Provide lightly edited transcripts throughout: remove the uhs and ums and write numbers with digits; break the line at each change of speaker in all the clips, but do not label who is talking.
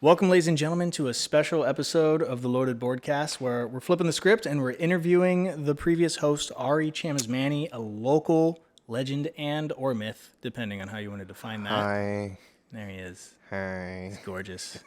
Welcome, ladies and gentlemen, to a special episode of the Loaded Boardcast where we're flipping the script and we're interviewing the previous host, Ari Chamasmany, a local legend and or myth, depending on how you want to define that.
Hi.
There he is.
Hi.
He's gorgeous.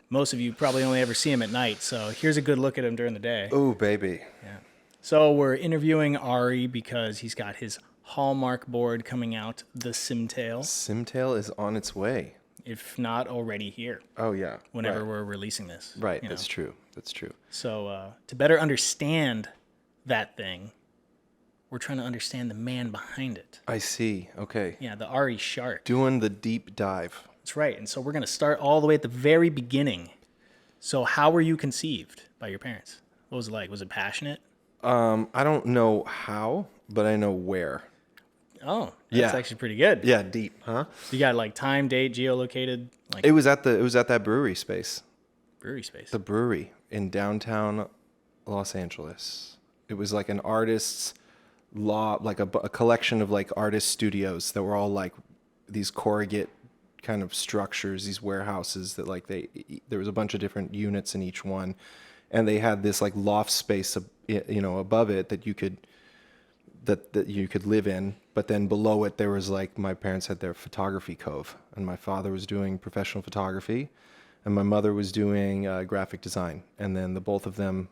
Most of you probably only ever see him at night, so here's a good look at him during the day.
Ooh, baby.
Yeah. So we're interviewing Ari because he's got his Hallmark board coming out, the Symtail,
Symtail is on its way.
if not already here,
Oh, yeah.
whenever
right.
we're releasing this.
Right,
you
that's
know.
true. That's true.
So to better understand that thing, we're trying to understand the man behind it.
I see. Okay.
Yeah, the Ari shark.
Doing the deep dive.
That's right. And so we're going to start all the way at the very beginning. So how were you conceived by your parents? What was it like? Was it passionate?
I don't know how, but I know where.
Oh, that's
Yeah.
actually pretty good.
Yeah, deep, huh?
You got like time, date, geolocated, like
It was at that brewery space.
brewery space.
The brewery in downtown Los Angeles. It was like an artist's like a collection of like artist studios that were all like these corrugate kind of structures, these warehouses that like there was a bunch of different units in each one, and they had this like loft space, above it that you could live in, but then below it there was like my parents had their photography cove, and my father was doing professional photography, and my mother was doing graphic design, and then the both of them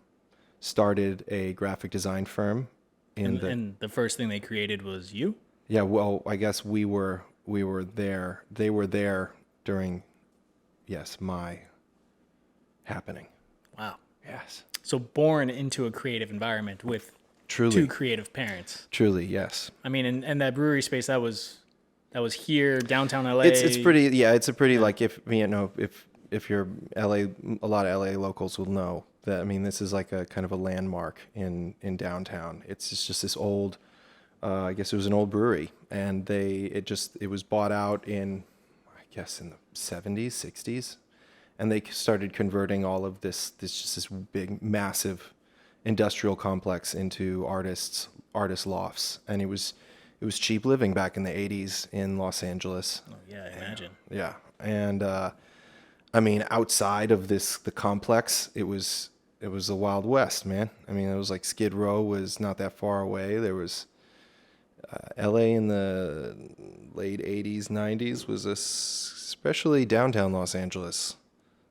started a graphic design firm.
And the first thing they created was you?
Yeah, well, I guess we were there. They were there during, yes, my happening.
Wow.
Yes.
So born into a creative environment with
Truly.
two creative parents.
Truly, yes.
I mean, and that brewery space that was here downtown LA.
It's pretty. Yeah, it's a pretty like if you're LA, a lot of LA locals will know that. I mean, this is like a kind of a landmark in downtown. It's just this old. I guess it was an old brewery, and it was bought out in, I guess in the 70s, 60s, and they started converting all of this big, massive industrial complex into artist lofts, and it was cheap living back in the 80s in Los Angeles.
Oh, yeah, I imagine.
Yeah, and I mean, outside of the complex, it was the Wild West, man. I mean, it was like Skid Row was not that far away. There was LA in the late 80s, 90s was especially downtown Los Angeles.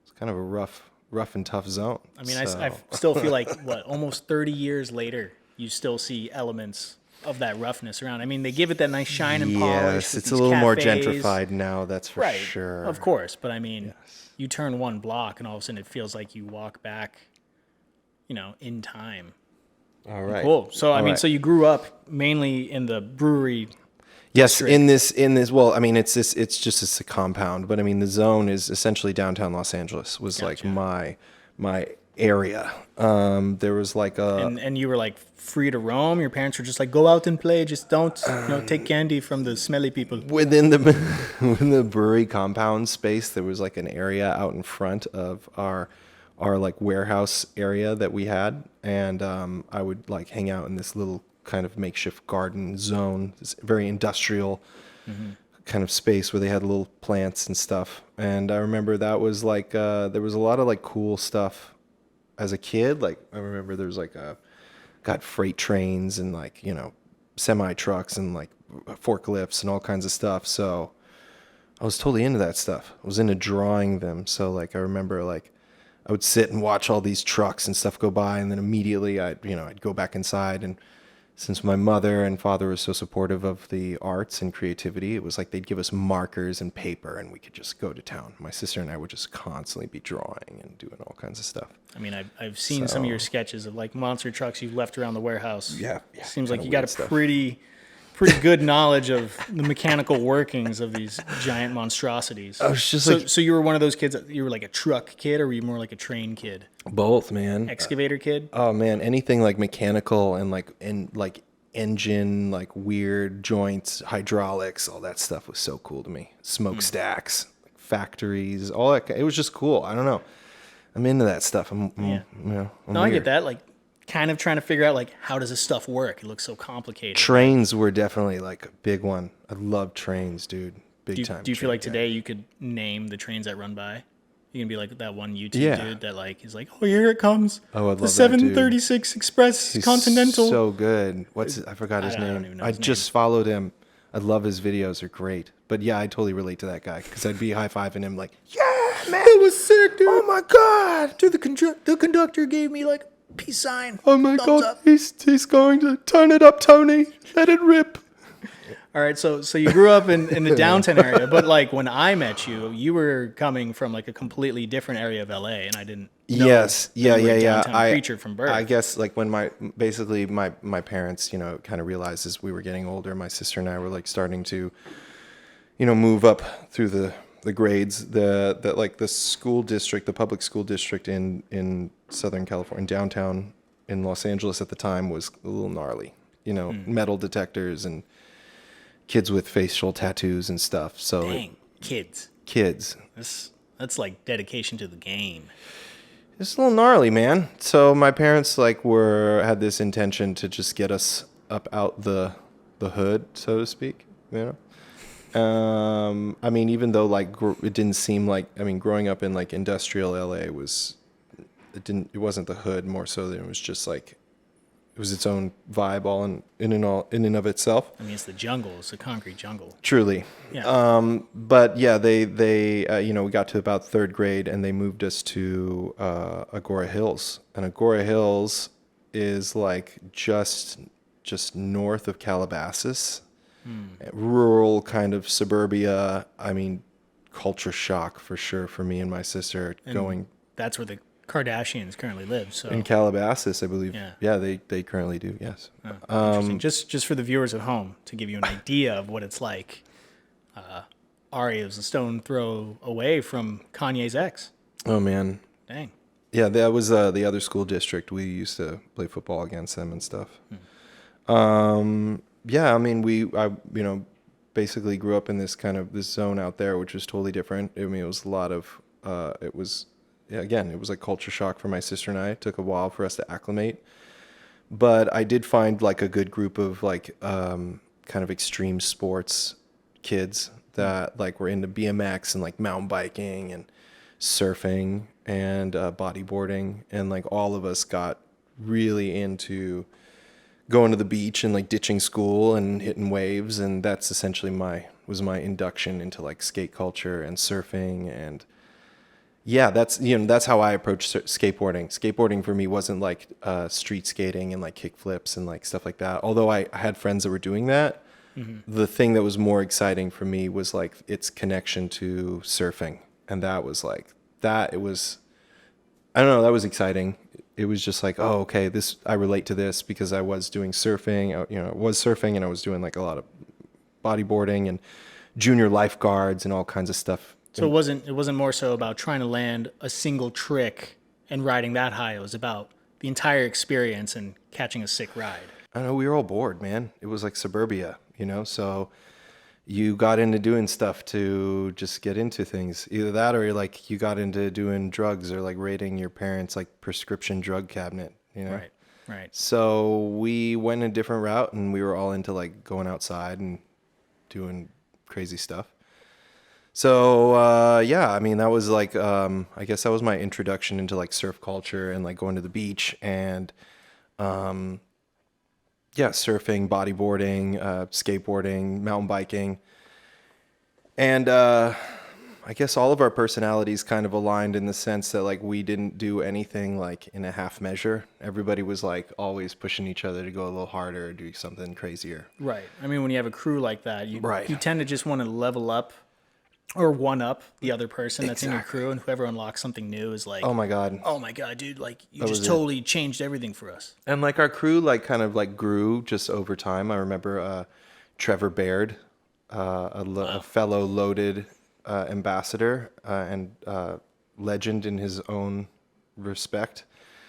It's kind of a rough and tough zone.
I mean, I still feel like, almost 30 years later, you still see elements of that roughness around. I mean, they give it that nice shine and polish.
Yes,
with
it's a
these
little more
cafes.
gentrified now, that's for
Right,
sure.
of course. But I mean, you turn one block and all of a sudden it feels like you walk back, in time.
All right.
Cool. So, I mean,
right.
so you grew up mainly in the brewery.
Yes,
district.
in this. Well, I mean, it's a compound, but I mean, the zone is essentially downtown Los Angeles. Was like my area. There was like
And you were like free to roam. Your parents were just like, go out and play. Just don't, take candy from the smelly people.
within the brewery compound space. There was like an area out in front of our like warehouse area that we had, and I would like hang out in this little kind of makeshift garden zone, this very industrial kind of space where they had little plants and stuff. And I remember that was like there was a lot of like cool stuff as a kid. Like I remember there was like got freight trains and like semi trucks and like forklifts and all kinds of stuff. So I was totally into that stuff. I was into drawing them. So like I remember like I would sit and watch all these trucks and stuff go by, and then immediately I'd go back inside. And since my mother and father were so supportive of the arts and creativity, it was like they'd give us markers and paper and we could just go to town. My sister and I would just constantly be drawing and doing all kinds of stuff.
I mean, I've seen some of your sketches of like monster trucks you've left around the warehouse.
Yeah.
Seems like
kinda
you got
weird
a
stuff.
pretty good knowledge of the mechanical workings of these giant monstrosities.
I was just
so you were one of those kids, you were like a truck kid, or were you more like a train kid?
Both, man.
Excavator kid?
Oh man, anything like mechanical and like engine, like weird joints, hydraulics, all that stuff was so cool to me. Smokestacks, factories, all that. It was just cool. I don't know. I'm into that stuff. I'm
No, I
weird.
get that. Like, kind of trying to figure out like how does this stuff work? It looks so complicated.
Trains were definitely like a big one. I love trains, dude. Big time.
Do you feel like
train guy.
today you could name the trains that run by? You can be like that one YouTube
Yeah.
dude that like is like, oh, here it comes.
Oh, I'd
The
love that dude.
736 Express
He's
Continental.
so good. I forgot his
I don't
name.
even know
I
his
just followed him. I love his videos. They're great. But yeah, I totally relate to that guy because I'd be high-fiving him like, yeah, man.
That was sick, dude.
Oh my God.
Dude, the conductor gave me like a peace sign.
Oh my
Thumbs
God.
up.
He's going to turn it up, Tony. Let it rip.
All right, so you grew up in the downtown area, but like when I met you, you were coming from like a completely different area of LA, and I didn't know
Yes.
that you were a
Yeah.
downtown creature from birth.
I guess like when my parents, kind of realized as we were getting older, my sister and I were like starting to, move up through the grades, the school district, the public school district in Southern California, downtown in Los Angeles at the time was a little gnarly, metal detectors and kids with facial tattoos and stuff. So
Dang, kids. That's like dedication to the game.
It's a little gnarly, man. So my parents had this intention to just get us up out the hood, so to speak. I mean, even though it didn't seem growing up in like industrial LA it wasn't the hood more so than it was just like it was its own vibe all in and of itself.
I mean, it's the jungle. It's the concrete jungle.
Truly.
Yeah.
But yeah, they we got to about third grade and they moved us to Agora Hills. And Agora Hills is like just north of Calabasas. Rural kind of suburbia. I mean, culture shock for sure for me and my sister going.
That's where the Kardashians currently live. So
In Calabasas, I believe.
Yeah.
They currently do, yes.
interesting. Just for the viewers at home to give you an idea of what it's like. Ari is a stone throw away from Kanye's ex.
Oh, man.
Dang.
Yeah, that was the other school district. We used to play football against them and stuff. Yeah, I mean, I basically grew up in this zone out there, which was totally different. I mean, it was a lot of, it was like culture shock for my sister and I. It took a while for us to acclimate. But I did find like a good group of kind of extreme sports kids that like were into BMX and like mountain biking and surfing and bodyboarding. And like all of us got really into going to the beach and like ditching school and hitting waves. And that's essentially was my induction into like skate culture and surfing. And yeah, that's how I approached skateboarding. Skateboarding for me wasn't like street skating and like kick flips and like stuff like that. Although I had friends that were doing that. Mm-hmm. The thing that was more exciting for me was like its connection to surfing. And that was like, I don't know, that was exciting. It was just like, oh, okay, I relate to this because I was doing surfing. I was surfing and I was doing like a lot of bodyboarding and junior lifeguards and all kinds of stuff.
So it wasn't more so about trying to land a single trick and riding that high. It was about the entire experience and catching a sick ride.
I know, we were all bored, man. It was like suburbia, so you got into doing stuff to just get into things. Either that or you got into doing drugs or like raiding your parents' like prescription drug cabinet,
Right.
So we went a different route and we were all into like going outside and doing crazy stuff. So, yeah, I mean, that was like, I guess that was my introduction into like surf culture and like going to the beach and, yeah, surfing, bodyboarding, skateboarding, mountain biking. And, I guess all of our personalities kind of aligned in the sense that like we didn't do anything like in a half measure. Everybody was like always pushing each other to go a little harder or do something crazier.
Right. I mean, when you have a crew like that, you
Right.
tend to just want to level up or one up the other person that's in your crew, and whoever unlocks something new is like,
Oh my God,
dude, like you just totally changed everything for us.
And like our crew like kind of like grew just over time. I remember Trevor Baird, a fellow loaded ambassador and legend in his own respect.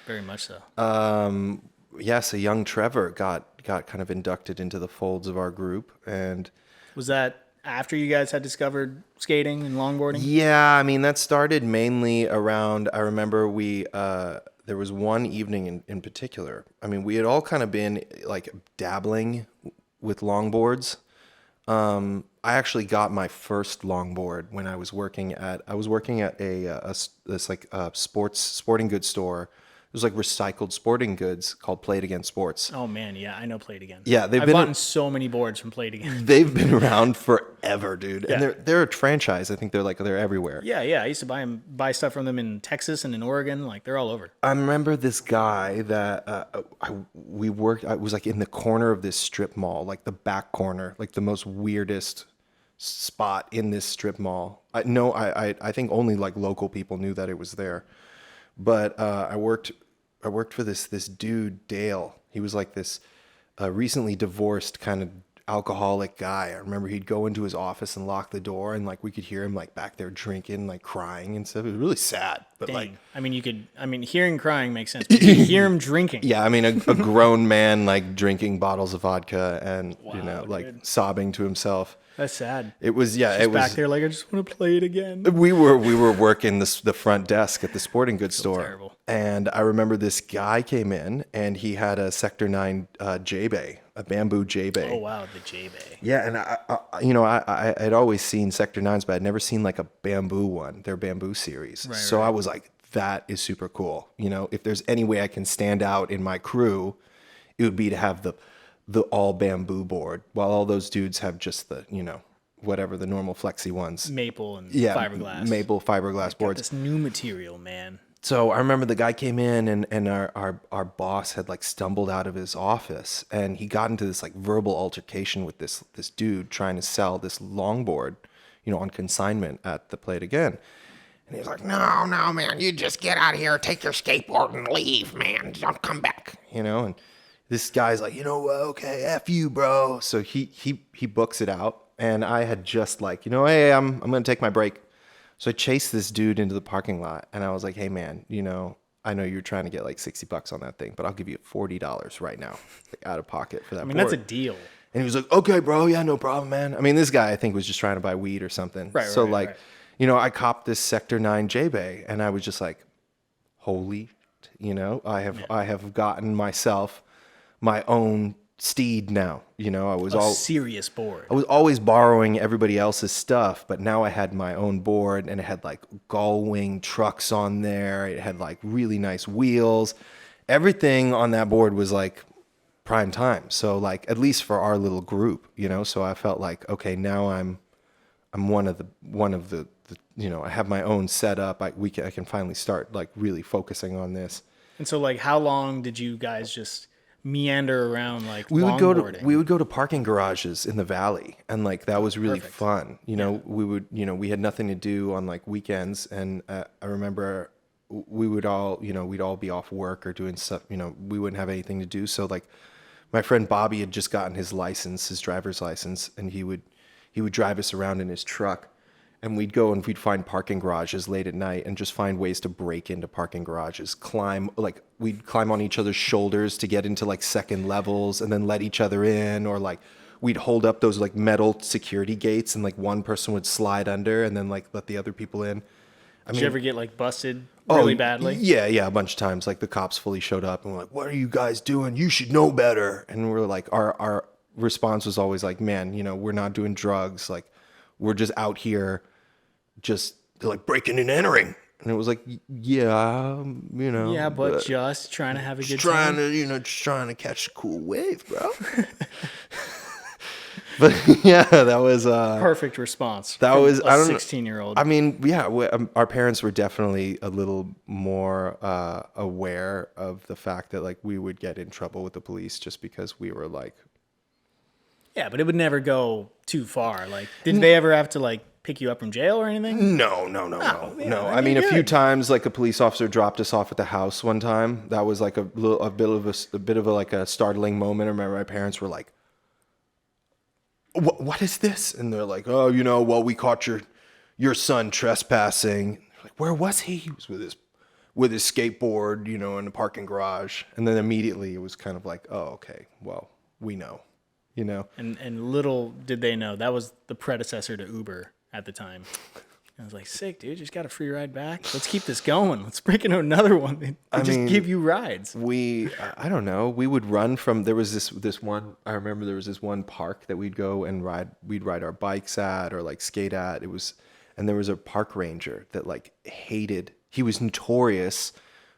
Very much so.
Yes, a young Trevor got kind of inducted into the folds of our group. And
was that after you guys had discovered skating and longboarding?
Yeah, I mean, that started mainly around, I remember there was one evening in particular. I mean, we had all kind of been like dabbling with longboards. I actually got my first longboard when I was working at this sporting goods store. It was like recycled sporting goods called Play It Again Sports.
Oh man, yeah, I know Play It Again.
Yeah,
I've bought so many boards from Play It Again.
they've been around forever, dude. And
Yeah.
they're a franchise. I think they're everywhere.
Yeah, yeah. I used to buy stuff from them in Texas and in Oregon. Like they're all over.
I remember this guy that I was like in the corner of this strip mall, like the back corner, like the most weirdest spot in this strip mall. I think only like local people knew that it was there. But I worked for this dude, Dale. He was like this recently divorced kind of alcoholic guy. I remember he'd go into his office and lock the door, and like we could hear him like back there drinking, like crying and stuff. It was really sad. But
Dang.
like,
I mean, hearing crying makes sense. But you can hear him drinking.
yeah, I mean, a grown man like drinking bottles of vodka and like
dude.
sobbing to himself.
That's sad.
It was
Just
it was.
back there like I just want to play it again.
We were working the front desk at the sporting goods store,
terrible.
and I remember this guy came in and he had a Sector 9 J-Bay, a bamboo J-Bay.
Oh wow, the J-Bay.
Yeah, and I had always seen Sector 9s, but I'd never seen like a bamboo one, their bamboo series. So I was like, that is super cool. If there's any way I can stand out in my crew, it would be to have the all bamboo board, while all those dudes have just the, whatever the normal flexi ones.
Maple and
Yeah,
fiberglass.
maple fiberglass
Got
boards.
this new material, man.
So I remember the guy came in and our boss had like stumbled out of his office and he got into this like verbal altercation with this dude trying to sell this longboard, on consignment at the Play It Again. And he was like, no, man, you just get out of here, take your skateboard and leave, man. Don't come back, and this guy's like, okay, F you, bro. So he books it out. And I had just like, hey, I'm going to take my break. So I chased this dude into the parking lot and I was like, hey man, I know you're trying to get like $60 on that thing, but I'll give you $40 right now, like out of pocket for that board.
That's a deal.
And he was like, okay, bro. Yeah, no problem, man. I mean, this guy I think was just trying to buy weed or something.
Right,
so
right,
like,
right.
I copped this Sector 9 J-Bay and I was just like, holy, I have gotten myself my own steed now. I was
Serious board.
I was always borrowing everybody else's stuff, but now I had my own board and it had like gull wing trucks on there. It had like really nice wheels. Everything on that board was like prime time. So like, at least for our little group, so I felt like, okay, now I'm one of the I have my own setup. I can finally start like really focusing on this.
And so like, how long did you guys just meander around like
we
longboarding?
would go to parking garages in the valley, and like that was really fun. We had nothing to do on like weekends, and I remember we would all we'd all be off work or doing stuff. We wouldn't have anything to do. So like my friend Bobby had just gotten his driver's license, and he would drive us around in his truck. And we'd go and we'd find parking garages late at night and just find ways to break into parking garages, we'd climb on each other's shoulders to get into like second levels and then let each other in, or like we'd hold up those like metal security gates and like one person would slide under and then like let the other people in.
Did you ever get like busted really badly?
Yeah, a bunch of times. Like the cops fully showed up and were like, what are you guys doing? You should know better. And we're like, our response was always like, man, we're not doing drugs. Like we're just out here just like breaking and entering. And it was like, yeah,
Yeah, but just trying to have a good
trying
time.
to, just trying to catch a cool wave, bro. But yeah, that was
Perfect response.
That
from
was
a
I don't
16-year-old.
I mean, yeah, our parents were definitely a little more aware of the fact that like we would get in trouble with the police just because we were like.
Yeah, but it would never go too far. Like, did they ever have to like pick you up from jail or anything?
No.
Yeah,
I mean, a few times, like a police officer dropped us off at the house one time. That was like a bit of a like a startling moment. I remember my parents were like, "What is this?" And they're like, "Oh, well, we caught your son trespassing." Like, where was he? He was with his skateboard, in the parking garage. And then immediately it was kind of like, "Oh, okay, well, we know."
And little did they know that was the predecessor to Uber at the time. I was like, sick, dude. Just got a free ride back. Let's keep this going. Let's break into another one. They just give you rides.
I don't know. We would run from, there was this one, I remember there was this one park that we'd go and we'd ride our bikes at or like skate at. And there was a park ranger that like he was notorious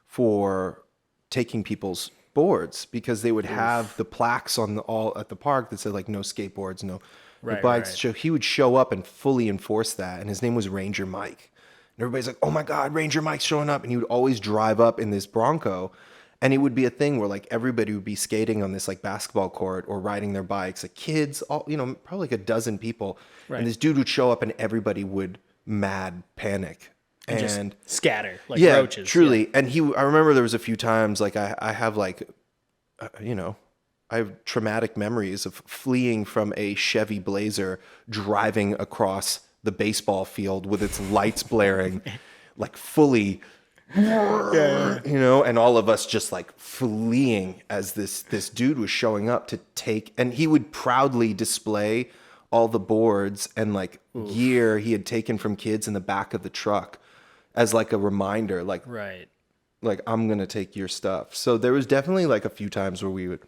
for taking people's boards because they would have the plaques all at the park that said like no skateboards, no bikes. Right. So he would show up and fully enforce that. And his name was Ranger Mike. And everybody's like, oh my God, Ranger Mike's showing up. And he would always drive up in this Bronco. And it would be a thing where like everybody would be skating on this like basketball court or riding their bikes, like kids, all, probably like a dozen people. Right. And this dude would show up and everybody would mad panic.
And just scatter like roaches.
Truly. Yeah. And I remember there was a few times like I have like, I have traumatic memories of fleeing from a Chevy Blazer driving across the baseball field with its lights blaring, like fully, and all of us just like fleeing as this dude was showing up to take, and he would proudly display all the boards and like gear he had taken from kids in the back of the truck as like a reminder, like, like I'm going to take your stuff. So there was definitely like a few times where we would,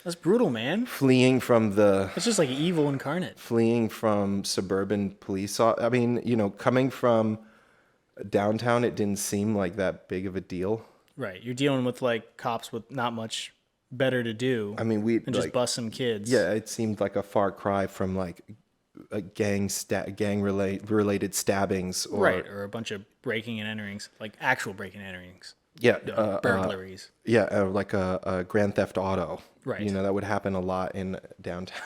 that's brutal, man.
Fleeing from
it's just like evil incarnate.
Fleeing from suburban police. I mean, coming from downtown, it didn't seem like that big of a deal.
Right. You're dealing with like cops with not much better to do.
I mean,
and just bust some kids.
Yeah, it seemed like a far cry from like a gang related stabbings
or a bunch of breaking and enterings, like actual breaking and enterings.
Yeah,
burglaries.
Like a Grand Theft Auto.
Right.
That would happen a lot in downtown.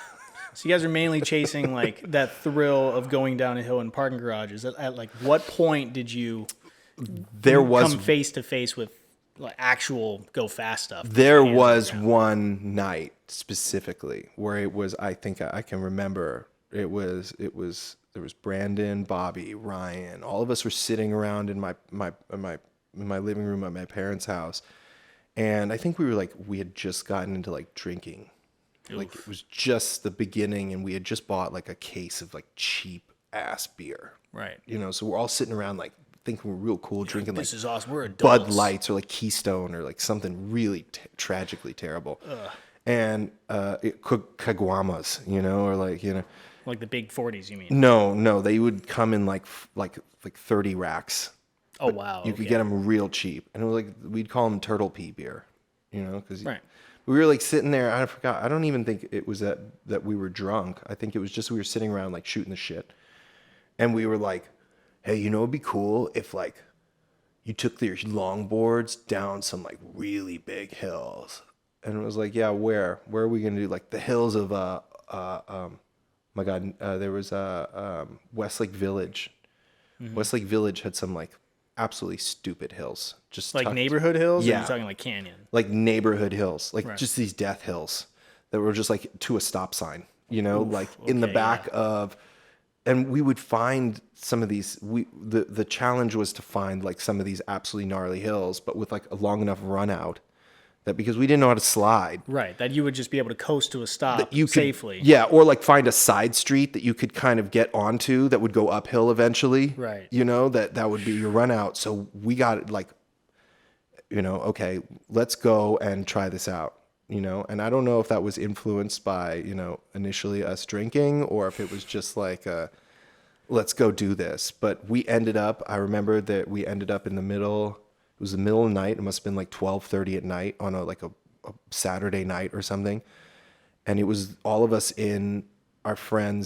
So you guys are mainly chasing like that thrill of going down a hill in parking garages. At like what point did you come face to face with like actual go fast stuff?
There was one night specifically where it was. I think I can remember. There was Brandon, Bobby, Ryan. All of us were sitting around in my living room at my parents' house. And I think we had just gotten into like drinking. Oof. Like it was just the beginning and we had just bought like a case of like cheap ass beer.
Right.
So we're all sitting around like thinking we're real cool, drinking
this
like
is awesome. We're adults.
Bud Lights or like Keystone or like something really tragically terrible. Ugh. And caguamas, or like,
like the big 40s, you mean?
No, they would come in like 30 racks.
Oh, wow.
You could get them real cheap. And it was like, we'd call them turtle pea beer, because we were like sitting there. I forgot. I don't even think it was that we were drunk. I think it was just we were sitting around like shooting the shit. And we were like, hey, it'd be cool if like you took your longboards down some like really big hills. And it was like, yeah, where? Where are we going to do? Like the hills of, my God, there was Westlake Village. Mm-hmm. Westlake Village had some like absolutely stupid hills, just
like neighborhood hills.
Yeah,
or are you talking like canyon?
Like neighborhood hills, like just these death hills that were just like to a stop sign. In the back of, and we would find some of these. The challenge was to find like some of these absolutely gnarly hills, but with like a long enough run out. That because we didn't know how to slide.
Right, that you would just be able to coast to a stop safely.
Yeah, or like find a side street that you could kind of get onto that would go uphill eventually.
Right.
That would be your run out. So we got like, okay, let's go and try this out. And I don't know if that was influenced by, initially us drinking or if it was just like, let's go do this. But I remember that we ended up in the middle. It was the middle of the night. It must have been like 12:30 at night on a Saturday night or something. And it was all of us in our friend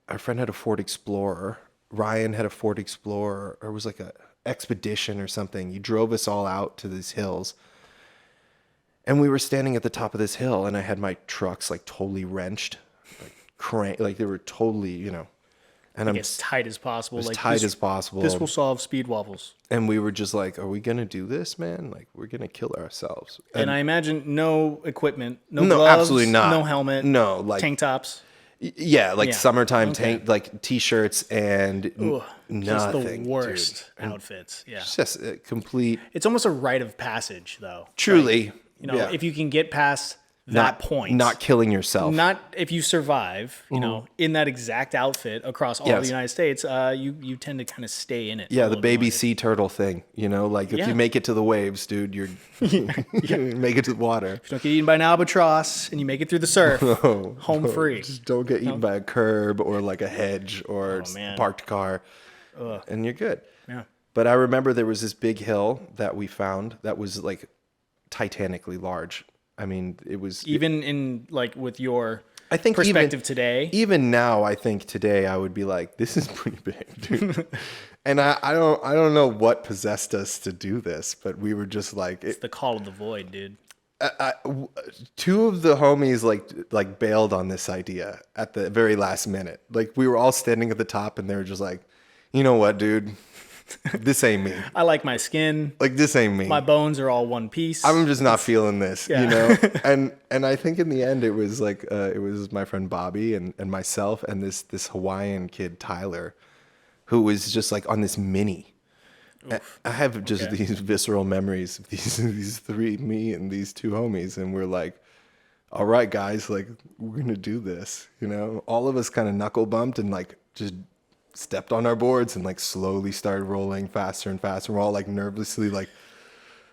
had a Ford Explorer. Ryan had a Ford Explorer, or it was like a Expedition or something. You drove us all out to these hills. And we were standing at the top of this hill and I had my trucks like totally wrenched, like they were totally, and I'm
as tight as possible.
As tight as possible.
This will solve speed wobbles.
And we were just like, are we going to do this, man? Like, we're going to kill ourselves.
And I imagine no equipment, no gloves,
absolutely not.
No helmet,
no, like
tank tops.
Yeah, like summertime tank, like t-shirts and nothing.
Just the worst outfits. Yeah.
It's just a complete.
It's almost a rite of passage, though.
Truly.
Like, if you can get past that point.
Not killing yourself.
Not if you survive, you know, in that exact outfit across all the United States, you tend to kind of stay in it.
Yeah, the baby sea turtle thing, you know, like if you make it to the waves, dude, you make it to the water.
If you don't get eaten by an albatross and you make it through the surf, home free.
Just don't get eaten by a curb or like a hedge or a parked car, and you're good.
Yeah.
But I remember there was this big hill that we found that was like titanically large. I mean, it was
even in like with your
I think
perspective today.
Even now, I think today I would be like, this is pretty big, dude. And I don't know what possessed us to do this, but we were just like,
it's the call of the void, dude.
Two of the homies like bailed on this idea at the very last minute. Like we were all standing at the top, and they were just like, you know what, dude. This ain't me.
I like my skin.
Like this ain't me.
My bones are all one piece.
I'm just not feeling this, you know? And I think in the end it was like it was my friend Bobby and myself and this Hawaiian kid Tyler, who was just like on this mini. I have just these visceral memories of these three, me and these two homies, and we're like, all right, guys, like we're gonna do this, you know? All of us kind of knuckle bumped and like just stepped on our boards and like slowly started rolling faster and faster. We're all like nervously like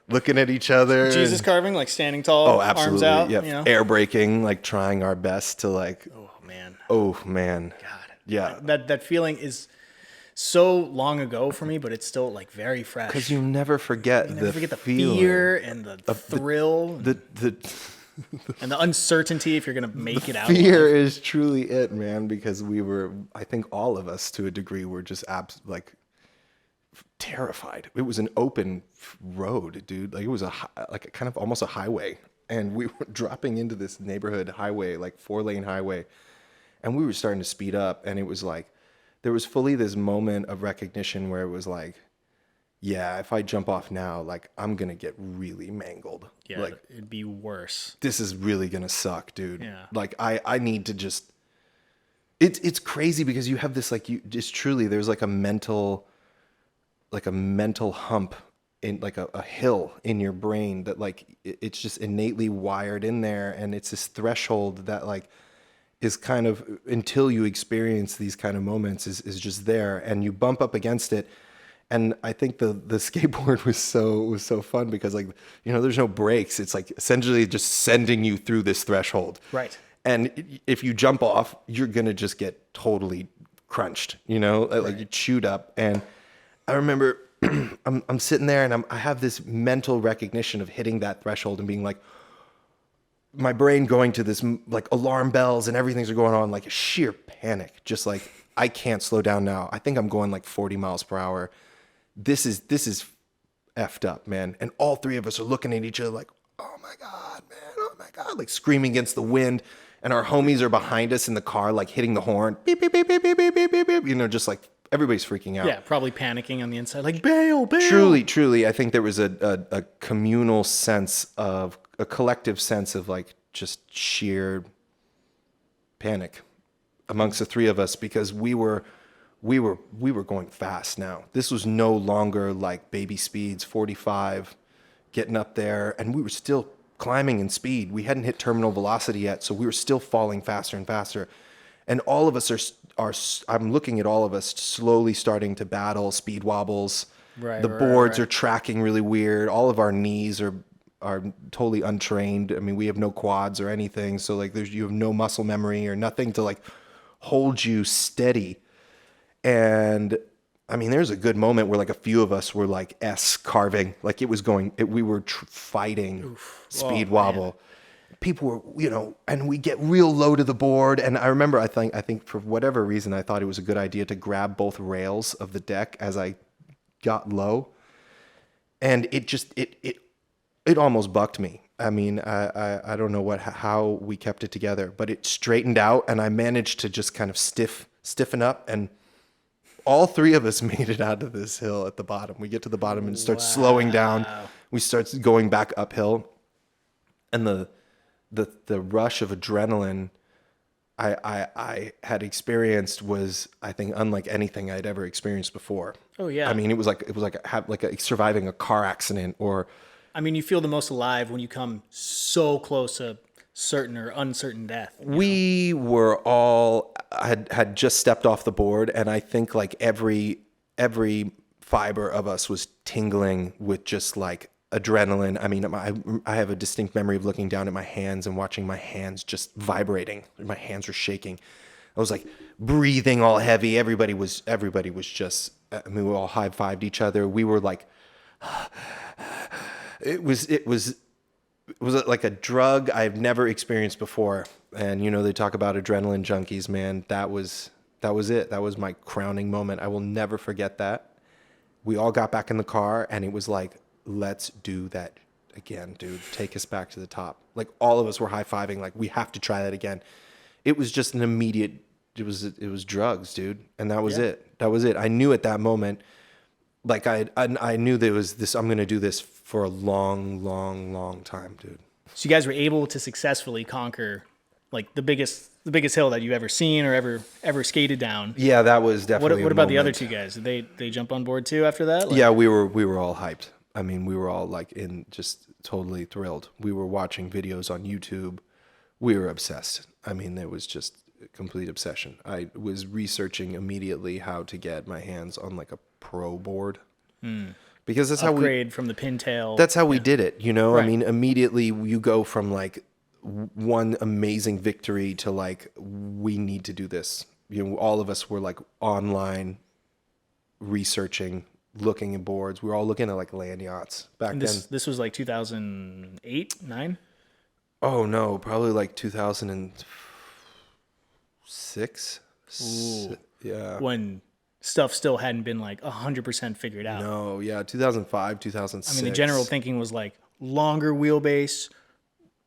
looking at each other.
Jesus carving, like standing tall, arms out.
Yeah,
you know?
Air braking, like trying our best to like. Oh man.
God.
Yeah.
That feeling is so long ago for me, but it's still like very fresh.
Because you never forget the
fear and the thrill, and the uncertainty if you're gonna make it out.
Fear is truly it, man. Because we were, I think, all of us to a degree were just like terrified. It was an open road, dude. Like it was like kind of almost a highway, and we were dropping into this neighborhood highway, like 4-lane highway, and we were starting to speed up, and it was like there was fully this moment of recognition where it was like, yeah, if I jump off now, like I'm gonna get really mangled.
Yeah,
like
it'd be worse.
This is really gonna suck, dude.
Yeah.
Like I need to just. It's crazy because you have this like you just truly there's like a mental hump in like a hill in your brain that like it's just innately wired in there, and it's this threshold that like is kind of until you experience these kind of moments is just there, and you bump up against it. And I think the skateboard was so fun because like, you know, there's no brakes. It's like essentially just sending you through this threshold.
Right.
And if you jump off, you're going to just get totally crunched, you know, like you chewed up. And I remember I'm sitting there and I have this mental recognition of hitting that threshold and being like, my brain going to this like alarm bells and everything's going on, like a sheer panic. Just like, I can't slow down now. I think I'm going like 40 miles per hour. This is effed up, man. And all three of us are looking at each other like, oh my God, man, oh my God, like screaming against the wind. And our homies are behind us in the car, like hitting the horn, beep, beep, beep, beep, beep, beep, beep, beep, beep. You know, just like everybody's freaking out.
Yeah, probably panicking on the inside, like bail.
Truly, I think there was a communal sense of, a collective sense of like just sheer panic amongst the three of us because we were going fast now. This was no longer like baby speeds, 45, getting up there, and we were still climbing in speed. We hadn't hit terminal velocity yet, so we were still falling faster and faster. And all of us are I'm looking at all of us slowly starting to battle speed wobbles.
Right.
The boards are tracking really weird. All of our knees are totally untrained. I mean, we have no quads or anything, so like you have no muscle memory or nothing to like hold you steady. And I mean, there's a good moment where like a few of us were like carving, like it was going, we were fighting speed wobble. Man. People were, you know, and we get real low to the board. And I remember, I think for whatever reason, I thought it was a good idea to grab both rails of the deck as I got low. And it just, it almost bucked me. I mean, I don't know how we kept it together, but it straightened out and I managed to just kind of stiffen up, and all three of us made it out of this hill at the bottom. We get to the bottom and it starts slowing down. We start going back uphill, and the rush of adrenaline I had experienced was, I think, unlike anything I'd ever experienced before. Oh yeah. I mean, it was like surviving a car accident, or
I mean, you feel the most alive when you come so close to certain or uncertain death.
We were all had just stepped off the board, and I think like every fiber of us was tingling with just like adrenaline. I mean, I have a distinct memory of looking down at my hands and watching my hands just vibrating. My hands were shaking. I was like breathing all heavy. Everybody was just. I mean, we all high-fived each other. We were like, it was like a drug I've never experienced before. And you know, they talk about adrenaline junkies, man. That was it. That was my crowning moment. I will never forget that. We all got back in the car, and it was like, let's do that again, dude. Take us back to the top. Like all of us were high-fiving, like we have to try that again. It was just an immediate. It was drugs, dude, and that was it. That was it. I knew at that moment, like I knew there was this. I'm gonna do this for a long, long, long time, dude.
So you guys were able to successfully conquer like the biggest hill that you've ever seen or ever skated down.
Yeah, that was definitely.
What about the other two guys? Did they jump on board too after that? Like,
yeah, we were all hyped. I mean, we were all like just totally thrilled. We were watching videos on YouTube. We were obsessed. I mean, it was just a complete obsession. I was researching immediately how to get my hands on like a pro board. Because that's
upgrade from the pintail.
That's how we did it, you know?
Right.
I mean, immediately you go from like one amazing victory to like, we need to do this. You know, all of us were like online researching, looking at boards. We were all looking at like land yachts back then.
This was like 2008, 9?
Oh no, probably like 2006. Yeah.
When stuff still hadn't been like 100% figured out.
No, yeah, 2005, 2006.
I mean, the general thinking was like longer wheelbase,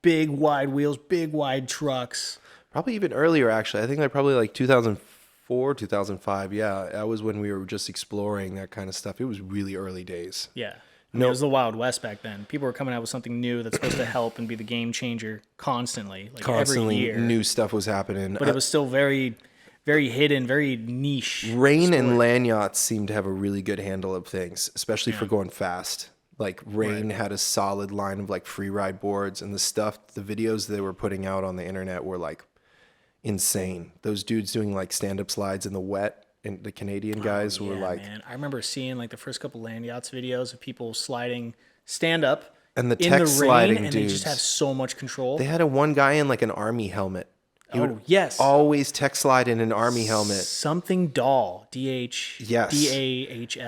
big wide wheels, big wide trucks.
Probably even earlier, actually. I think like probably like 2004, 2005. Yeah, that was when we were just exploring that kind of stuff. It was really early days.
Yeah. I mean, it was the Wild West back then. People were coming out with something new that's supposed to help and be the game changer constantly. Like
Constantly
every year.
New stuff was happening.
But it was still very, very hidden, very niche.
Rain and land yachts seemed to have a really good handle of things, especially for going fast. Like Rain had a solid line of like free ride boards, and the videos they were putting out on the internet were like insane. Those dudes doing like stand-up slides in the wet, and the Canadian guys were like,
man. I remember seeing like the first couple land yachts videos of people sliding stand up
and the
in
tech
the
sliding
rain, and
dudes.
they just have so much control.
They had one guy in like an army helmet.
Yes.
Always tech slide in an army helmet.
Something Dahl, D-A-H-L.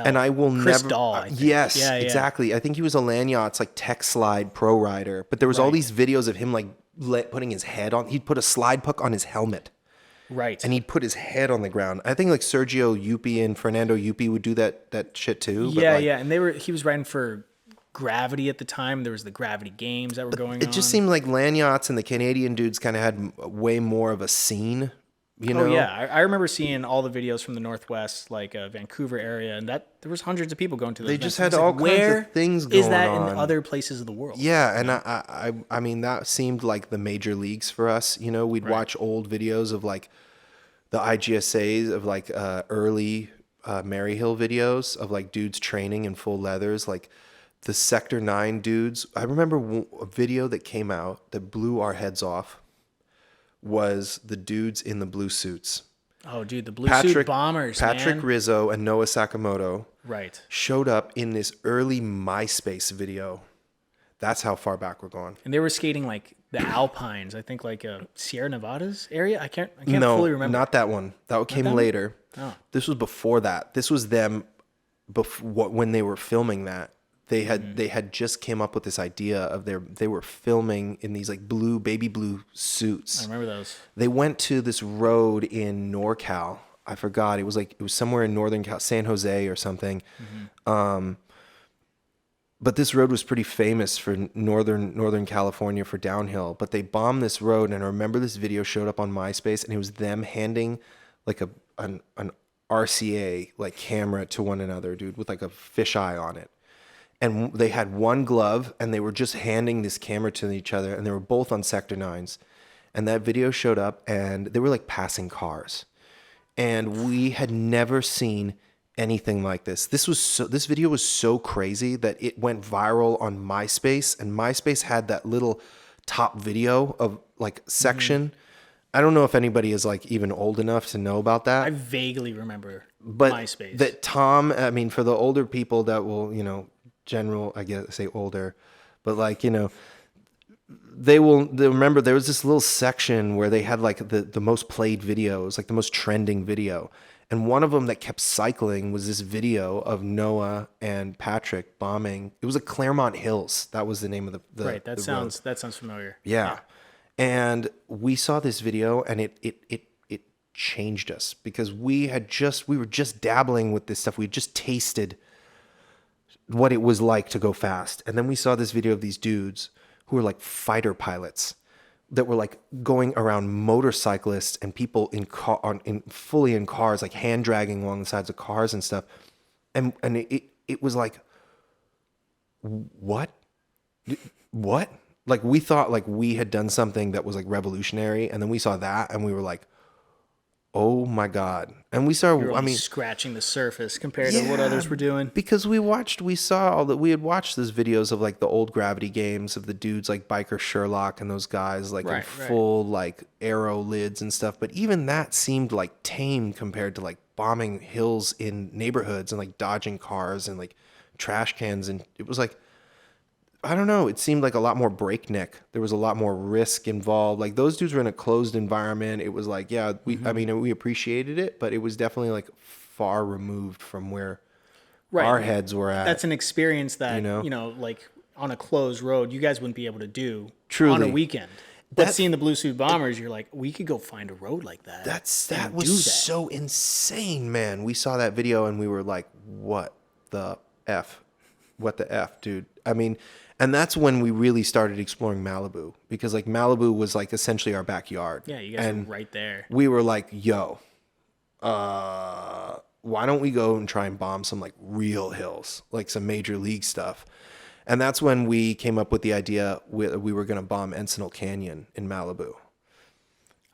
And I will
Chris
never.
Dahl, I think.
Yes,
Yeah.
exactly. I think he was a land yachts like tech slide pro rider, but there was all these videos of him like putting his head on. He'd put a slide puck on his helmet.
Right.
And he'd put his head on the ground. I think like Sergio Yupi and Fernando Yupi would do that shit too.
Yeah. And he was riding for Gravity at the time. There was the Gravity Games that were going on.
It just seemed like land yachts and the Canadian dudes kind of had way more of a scene. You know?
Oh yeah, I remember seeing all the videos from the Northwest, like Vancouver area, and that there was hundreds of people going to those.
They
events.
just had
Like,
all kinds of things going on.
Is that in other places of the world?
Yeah, and I mean that seemed like the major leagues for us. You know, we'd watch old videos of like the IGSAs of like early Maryhill videos of like dudes training in full leathers, like the Sector 9 dudes. I remember a video that came out that blew our heads off was the dudes in the blue suits.
Oh, dude, the blue suit bombers,
Patrick
man.
Rizzo and Noah Sakamoto showed up in this early MySpace video. That's how far back we're going.
And they were skating like the Alpines, I think like Sierra Nevadas area. I can't fully remember.
Not that one. That came later.
Oh.
This was before that. This was them when they were filming that. They had just came up with this idea of they were filming in these like baby blue suits.
I remember those.
They went to this road in NorCal. I forgot. It was somewhere in Northern San Jose or something. But this road was pretty famous for Northern California for downhill. But they bombed this road, and I remember this video showed up on MySpace, and it was them handing like an RCA like camera to one another, dude, with like a fisheye on it. And they had one glove, and they were just handing this camera to each other, and they were both on Sector 9s. And that video showed up, and they were like passing cars. And we had never seen anything like this. This video was so crazy that it went viral on MySpace, and MySpace had that little top video of like section. I don't know if anybody is like even old enough to know about that.
I vaguely remember
But
MySpace.
that Tom, I mean, for the older people that will, general, I guess, say older, but like, they'll remember there was this little section where they had like the most played videos, like the most trending video. And one of them that kept cycling was this video of Noah and Patrick bombing. It was at Claremont Hills. That was the name of the
right. That
the
sounds
road.
that sounds familiar.
Yeah. And we saw this video and it changed us because we were just dabbling with this stuff. We just tasted what it was like to go fast. And then we saw this video of these dudes who were like fighter pilots that were like going around motorcyclists and people fully in cars, like hand dragging along the sides of cars and stuff. And it was like, what? Like we thought like we had done something that was like revolutionary. And then we saw that and we were like, oh my God. And we started,
You're only scratching the surface compared to what others were doing.
Because we had watched those videos of like the old Gravity games of the dudes like Biker Sherlock and those guys like in full like arrow lids and stuff. But even that seemed like tame compared to like bombing hills in neighborhoods and like dodging cars and like trash cans. And it was like, I don't know. It seemed like a lot more breakneck. There was a lot more risk involved. Like those dudes were in a closed environment. It was like, yeah, we appreciated it, but it was definitely like far removed from where our heads were at.
That's an experience that, like on a closed road, you guys wouldn't be able to do
Truly.
on a weekend. But seeing the Blue Suit Bombers, you're like, we could go find a road like that.
That was so insane, man. We saw that video and we were like, what the F? What the F, dude? I mean, and that's when we really started exploring Malibu because like Malibu was like essentially our backyard.
Yeah, you guys were right there.
We were like, yo, why don't we go and try and bomb some like real hills, like some major league stuff? And that's when we came up with the idea we were going to bomb Encinal Canyon in Malibu.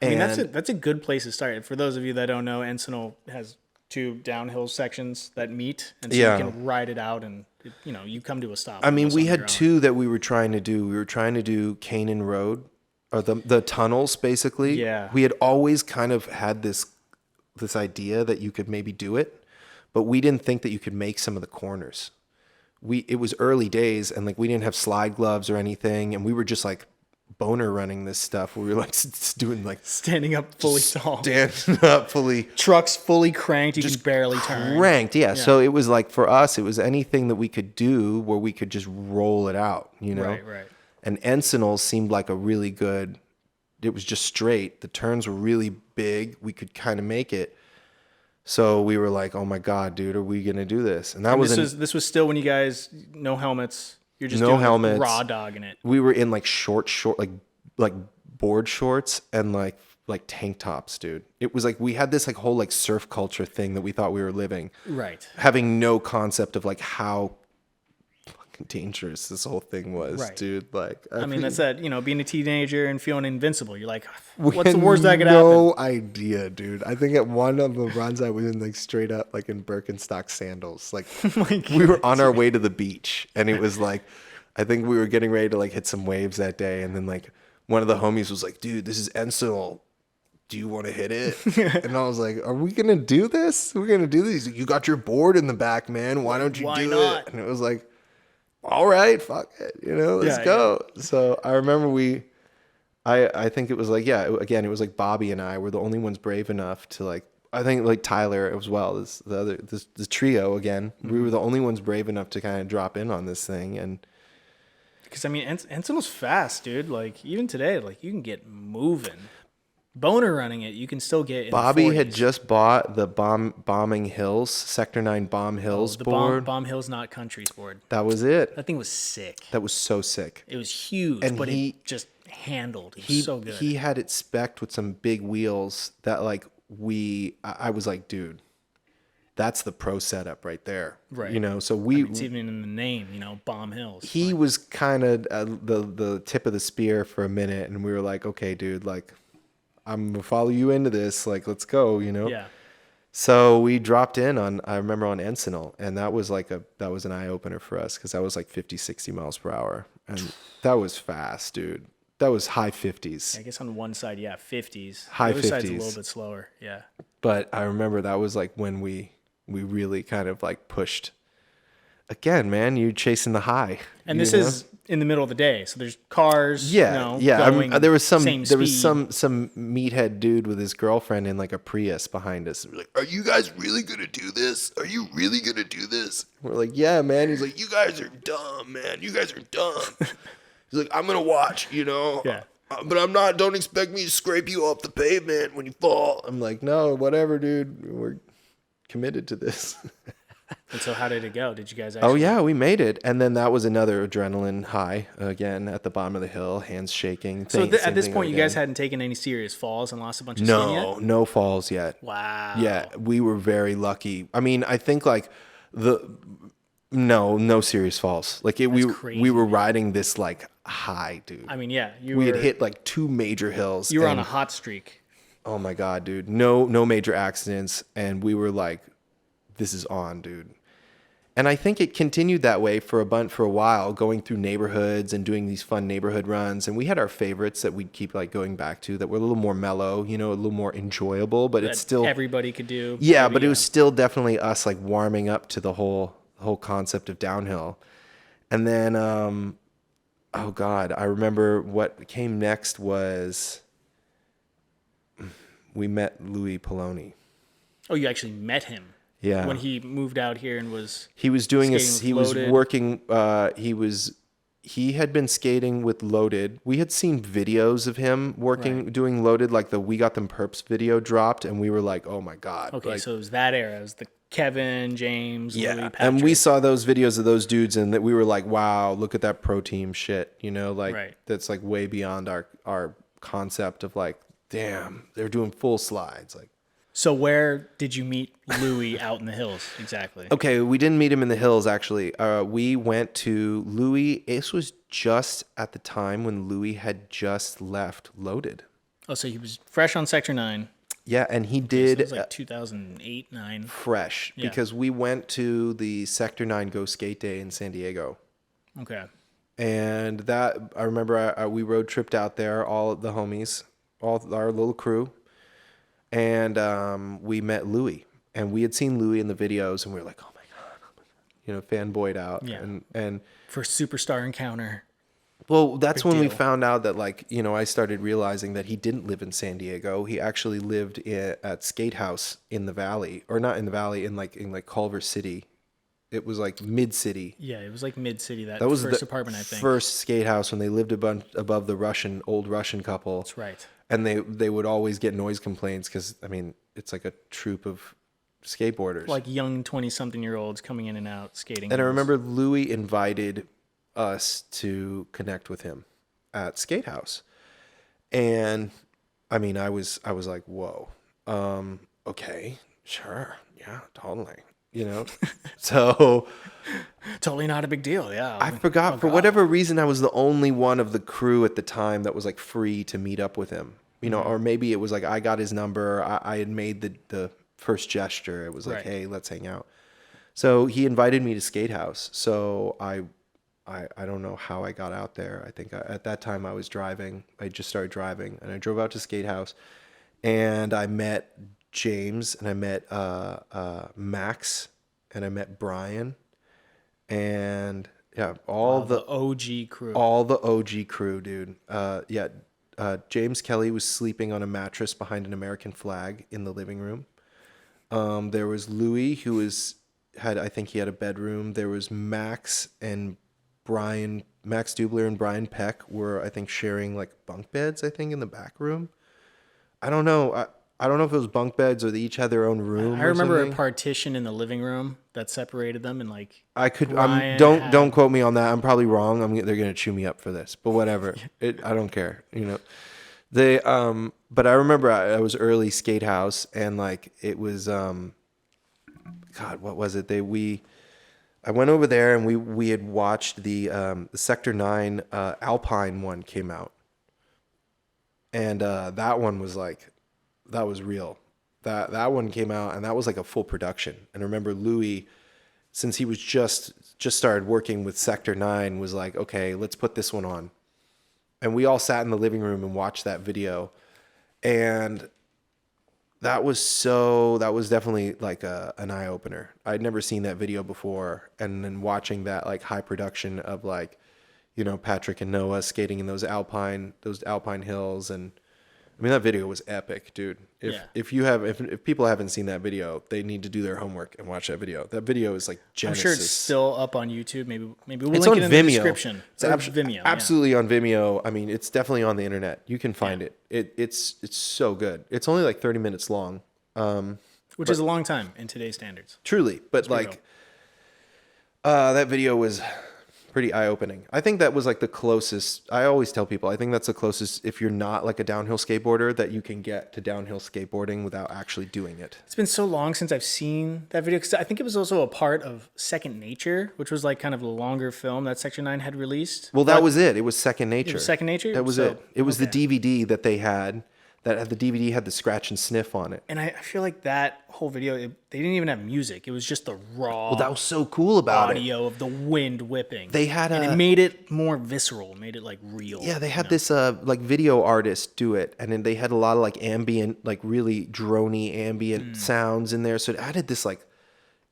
I mean, that's a good place to start. For those of you that don't know, Encinal has 2 downhill sections that meet, and so you can ride it out and you come to a stop.
I mean, we had 2 that we were trying to do. We were trying to do Canaan Road, or the tunnels, basically.
Yeah.
We had always kind of had this idea that you could maybe do it, but we didn't think that you could make some of the corners. It was early days, and like we didn't have slide gloves or anything, and we were just like boner running this stuff. We were like doing like
standing up fully tall,
standing up fully,
trucks fully cranked, you just barely turn.
Cranked, yeah. So it was like for us, it was anything that we could do where we could just roll it out,
Right.
And Encinal seemed like a really good. It was just straight. The turns were really big. We could kind of make it. So we were like, "Oh my God, dude, are we gonna do this?" And
this was still when you guys no helmets. You're just
no
doing
helmets,
raw dogging it.
We were in like short like board shorts and like tank tops, dude. It was like we had this like whole like surf culture thing that we thought we were living.
Right.
Having no concept of like how fucking dangerous this whole thing was, dude. Like
I mean that's that, being a teenager and feeling invincible. You're like, what's the worst that could happen?
No idea, dude. I think at one of the runs I was in like straight up like in Birkenstock sandals. Like we were on our way to the beach and it was like I think we were getting ready to like hit some waves that day and then like one of the homies was like, dude, this is Encinal. Do you want to hit it? And I was like, are we going to do this? We're going to do this. You got your board in the back, man. Why don't you do it? And it was like, all right, fuck it. Let's go. Yeah. So I remember I think it was like, again, it was like Bobby and I were the only ones brave enough to like, I think like Tyler as well, the trio again, we were the only ones brave enough to kind of drop in on this thing. And
because I mean, Encinal's fast, dude. Like even today, like you can get moving. Boner running it, you can still get in
Bobby had just bought the Bombing Hills, Sector 9 Bomb Hills board.
Bomb Hills Not Countries board.
That was it.
That thing was sick.
That was so sick.
It was huge, and but it just handled. It was so good.
He had it spec'd with some big wheels that like I was like, dude, that's the pro setup right there.
Right.
So
it's even in the name, Bomb Hills.
He was kind of the tip of the spear for a minute, and we were like, okay, dude, like, I'm gonna follow you into this. Like, let's go,
Yeah.
So we dropped in I remember on Encinal, and that was an eye opener for us because that was like 50, 60 miles per hour. And that was fast, dude. That was high 50s.
I guess on one side, yeah, 50s.
High
the other side's a
50s.
little bit slower. Yeah.
But I remember that was like when we really kind of like pushed. Again, man, you're chasing the high.
And this is in the middle of the day, so there's cars. Going
There was some
same
some meathead dude with his girlfriend in like a Prius behind us. We're like, "Are you guys really gonna do this? Are you really gonna do this?" We're like, "Yeah, man." He's like, "You guys are dumb, man. You guys are dumb." He's like, "I'm gonna watch,
Yeah.
but I'm not. Don't expect me to scrape you off the pavement when you fall." I'm like, "No, whatever, dude. We're committed to this."
And so how did it go? Did you guys
Oh
actually?
yeah, we made it, and then that was another adrenaline high again at the bottom of the hill, hands shaking.
So
Same
at this
thing
point, you
again.
guys hadn't taken any serious falls and lost a bunch of skin yet?
No falls yet.
Wow.
Yeah, we were very lucky. I mean, I think like no serious falls. Like
crazy,
we were riding this like high, dude.
I mean, yeah,
We had hit like 2 major hills.
You were on
and-
a hot streak.
Oh my god, dude. No major accidents, and we were like, this is on, dude. And I think it continued that way for a while, going through neighborhoods and doing these fun neighborhood runs. And we had our favorites that we'd keep like going back to that were a little more mellow, a little more enjoyable, but it's still
everybody could do.
Yeah,
maybe,
but it was still definitely us like warming up to the whole concept of downhill. And then oh god, I remember what came next was we met Louis Poloni.
Oh, you actually met him.
Yeah.
When he moved out here and was
He was doing
skating with Loaded.
working he had been skating with Loaded. We had seen videos of him doing Loaded, like the We Got Them Perps video dropped, and we were like, oh my god.
Okay,
like,
so it was that era. It was the Kevin, James, Louis, Patrick.
and we saw those videos of those dudes, and that we were like, wow, look at that pro team shit, that's like way beyond our concept of like, damn, they're doing full slides, like.
So where did you meet Louis out in the hills exactly?
Okay, we didn't meet him in the hills, actually. We went to Louis. This was just at the time when Louis had just left Loaded.
Oh, so he was fresh on Sector 9.
Yeah, and he
So
did
it was like 2008, 9.
fresh
Yeah.
because we went to the Sector 9 Go Skate Day in San Diego.
Okay.
And that, I remember we road tripped out there, all of the homies, all our little crew. And we met Louis, and we had seen Louis in the videos, and we were like, "Oh my god," fanboyed out.
Yeah.
And
First superstar encounter.
well, that's
Big
when we
deal.
found out that I started realizing that he didn't live in San Diego. He actually lived at SkateHouse in the Valley, or not in the Valley, in Culver City. It was like mid city.
Yeah, it was like mid city. That
That was
first
the
apartment, I think.
first SkateHouse when they lived above the old Russian couple.
That's right.
And they would always get noise complaints because, I mean, it's like a troop of skateboarders.
Like young 20-something-year-olds coming in and out skating.
And I
hills.
remember Louis invited us to connect with him at SkateHouse. And I mean, I was like, whoa, okay, sure. Yeah, totally. So
Totally not a big deal. Yeah.
I forgot, for whatever reason, I was the only one of the crew at the time that was like free to meet up with him, or maybe it was like I got his number. I had made the first gesture. It was like,
Right.
hey, let's hang out. So he invited me to SkateHouse. So I don't know how I got out there. I think at that time I was driving. I just started driving, and I drove out to SkateHouse, and I met James, and I met Max, and I met Brian, and yeah, all the
OG crew.
all the OG crew, dude. James Kelly was sleeping on a mattress behind an American flag in the living room. There was Louis, who I think he had a bedroom. There was Max and Brian, Max Dubler and Brian Peck were, I think, sharing like bunk beds, I think, in the back room. I don't know. I don't know if it was bunk beds or they each had their own room.
I remember a partition in the living room that separated them, and like
I could.
Brian
Don't quote me on that. I'm probably wrong. They're gonna chew me up for this, but whatever. I don't care. They. But I remember I was early SkateHouse, and like it was. God, what was it? I went over there, and we had watched the Sector 9 Alpine one came out, and that one was like. That was real. That one came out, and that was like a full production. And I remember Louis, since he was just started working with Sector 9, was like, okay, let's put this one on. And we all sat in the living room and watched that video. And that was definitely like an eye opener. I'd never seen that video before. And then watching that like high production of like, you know, Patrick and Noah skating in those alpine hills. And I mean, that video was epic, dude. If people haven't seen that video, they need to do their homework and watch that video. That video is like Genesis.
I'm sure it's still up on YouTube. Maybe we'll
It's
link
on
it in
Vimeo.
the description.
It's
Vimeo.
absolutely on Vimeo. I mean, it's definitely on the internet. You can find it. It's so good. It's only like 30 minutes long.
Which is a long time in today's standards.
Truly, but like that video was pretty eye-opening. I think that was like the closest. I always tell people, I think that's the closest, if you're not like a downhill skateboarder, that you can get to downhill skateboarding without actually doing it.
It's been so long since I've seen that video, because I think it was also a part of Second Nature, which was like kind of a longer film that Section 9 had released.
Well, that was it. It was Second Nature.
It was Second Nature?
That was it. It was the DVD that they had. The DVD had the scratch and sniff on it.
And I feel like that whole video, they didn't even have music. It was just the raw
Well, that was so cool about
audio of the wind whipping.
They had
and it made it more visceral, made it like real.
Yeah, they had this like video artist do it, and then they had a lot of like ambient, like really droney ambient sounds in there. So it added this like,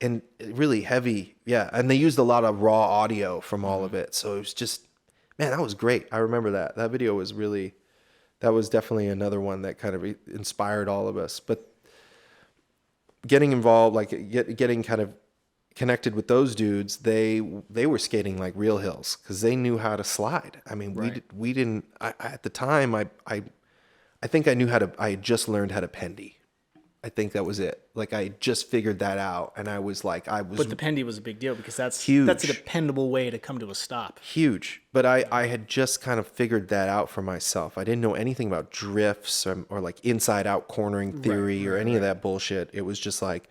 and really heavy, yeah. And they used a lot of raw audio from all of it. So it was just, man, that was great. I remember that. That video was really... That was definitely another one that kind of inspired all of us. But getting involved, like getting kind of connected with those dudes, they were skating like real hills because they knew how to slide. I mean, we didn't. At the time, I think I knew how to. I had just learned how to pendy. I think that was it. Like I just figured that out, and I was like,
But the pendy was a big deal because that's
huge.
That's a dependable way to come to a stop.
Huge. But I had just kind of figured that out for myself. I didn't know anything about drifts or like inside out cornering theory or any of that bullshit. It was just like,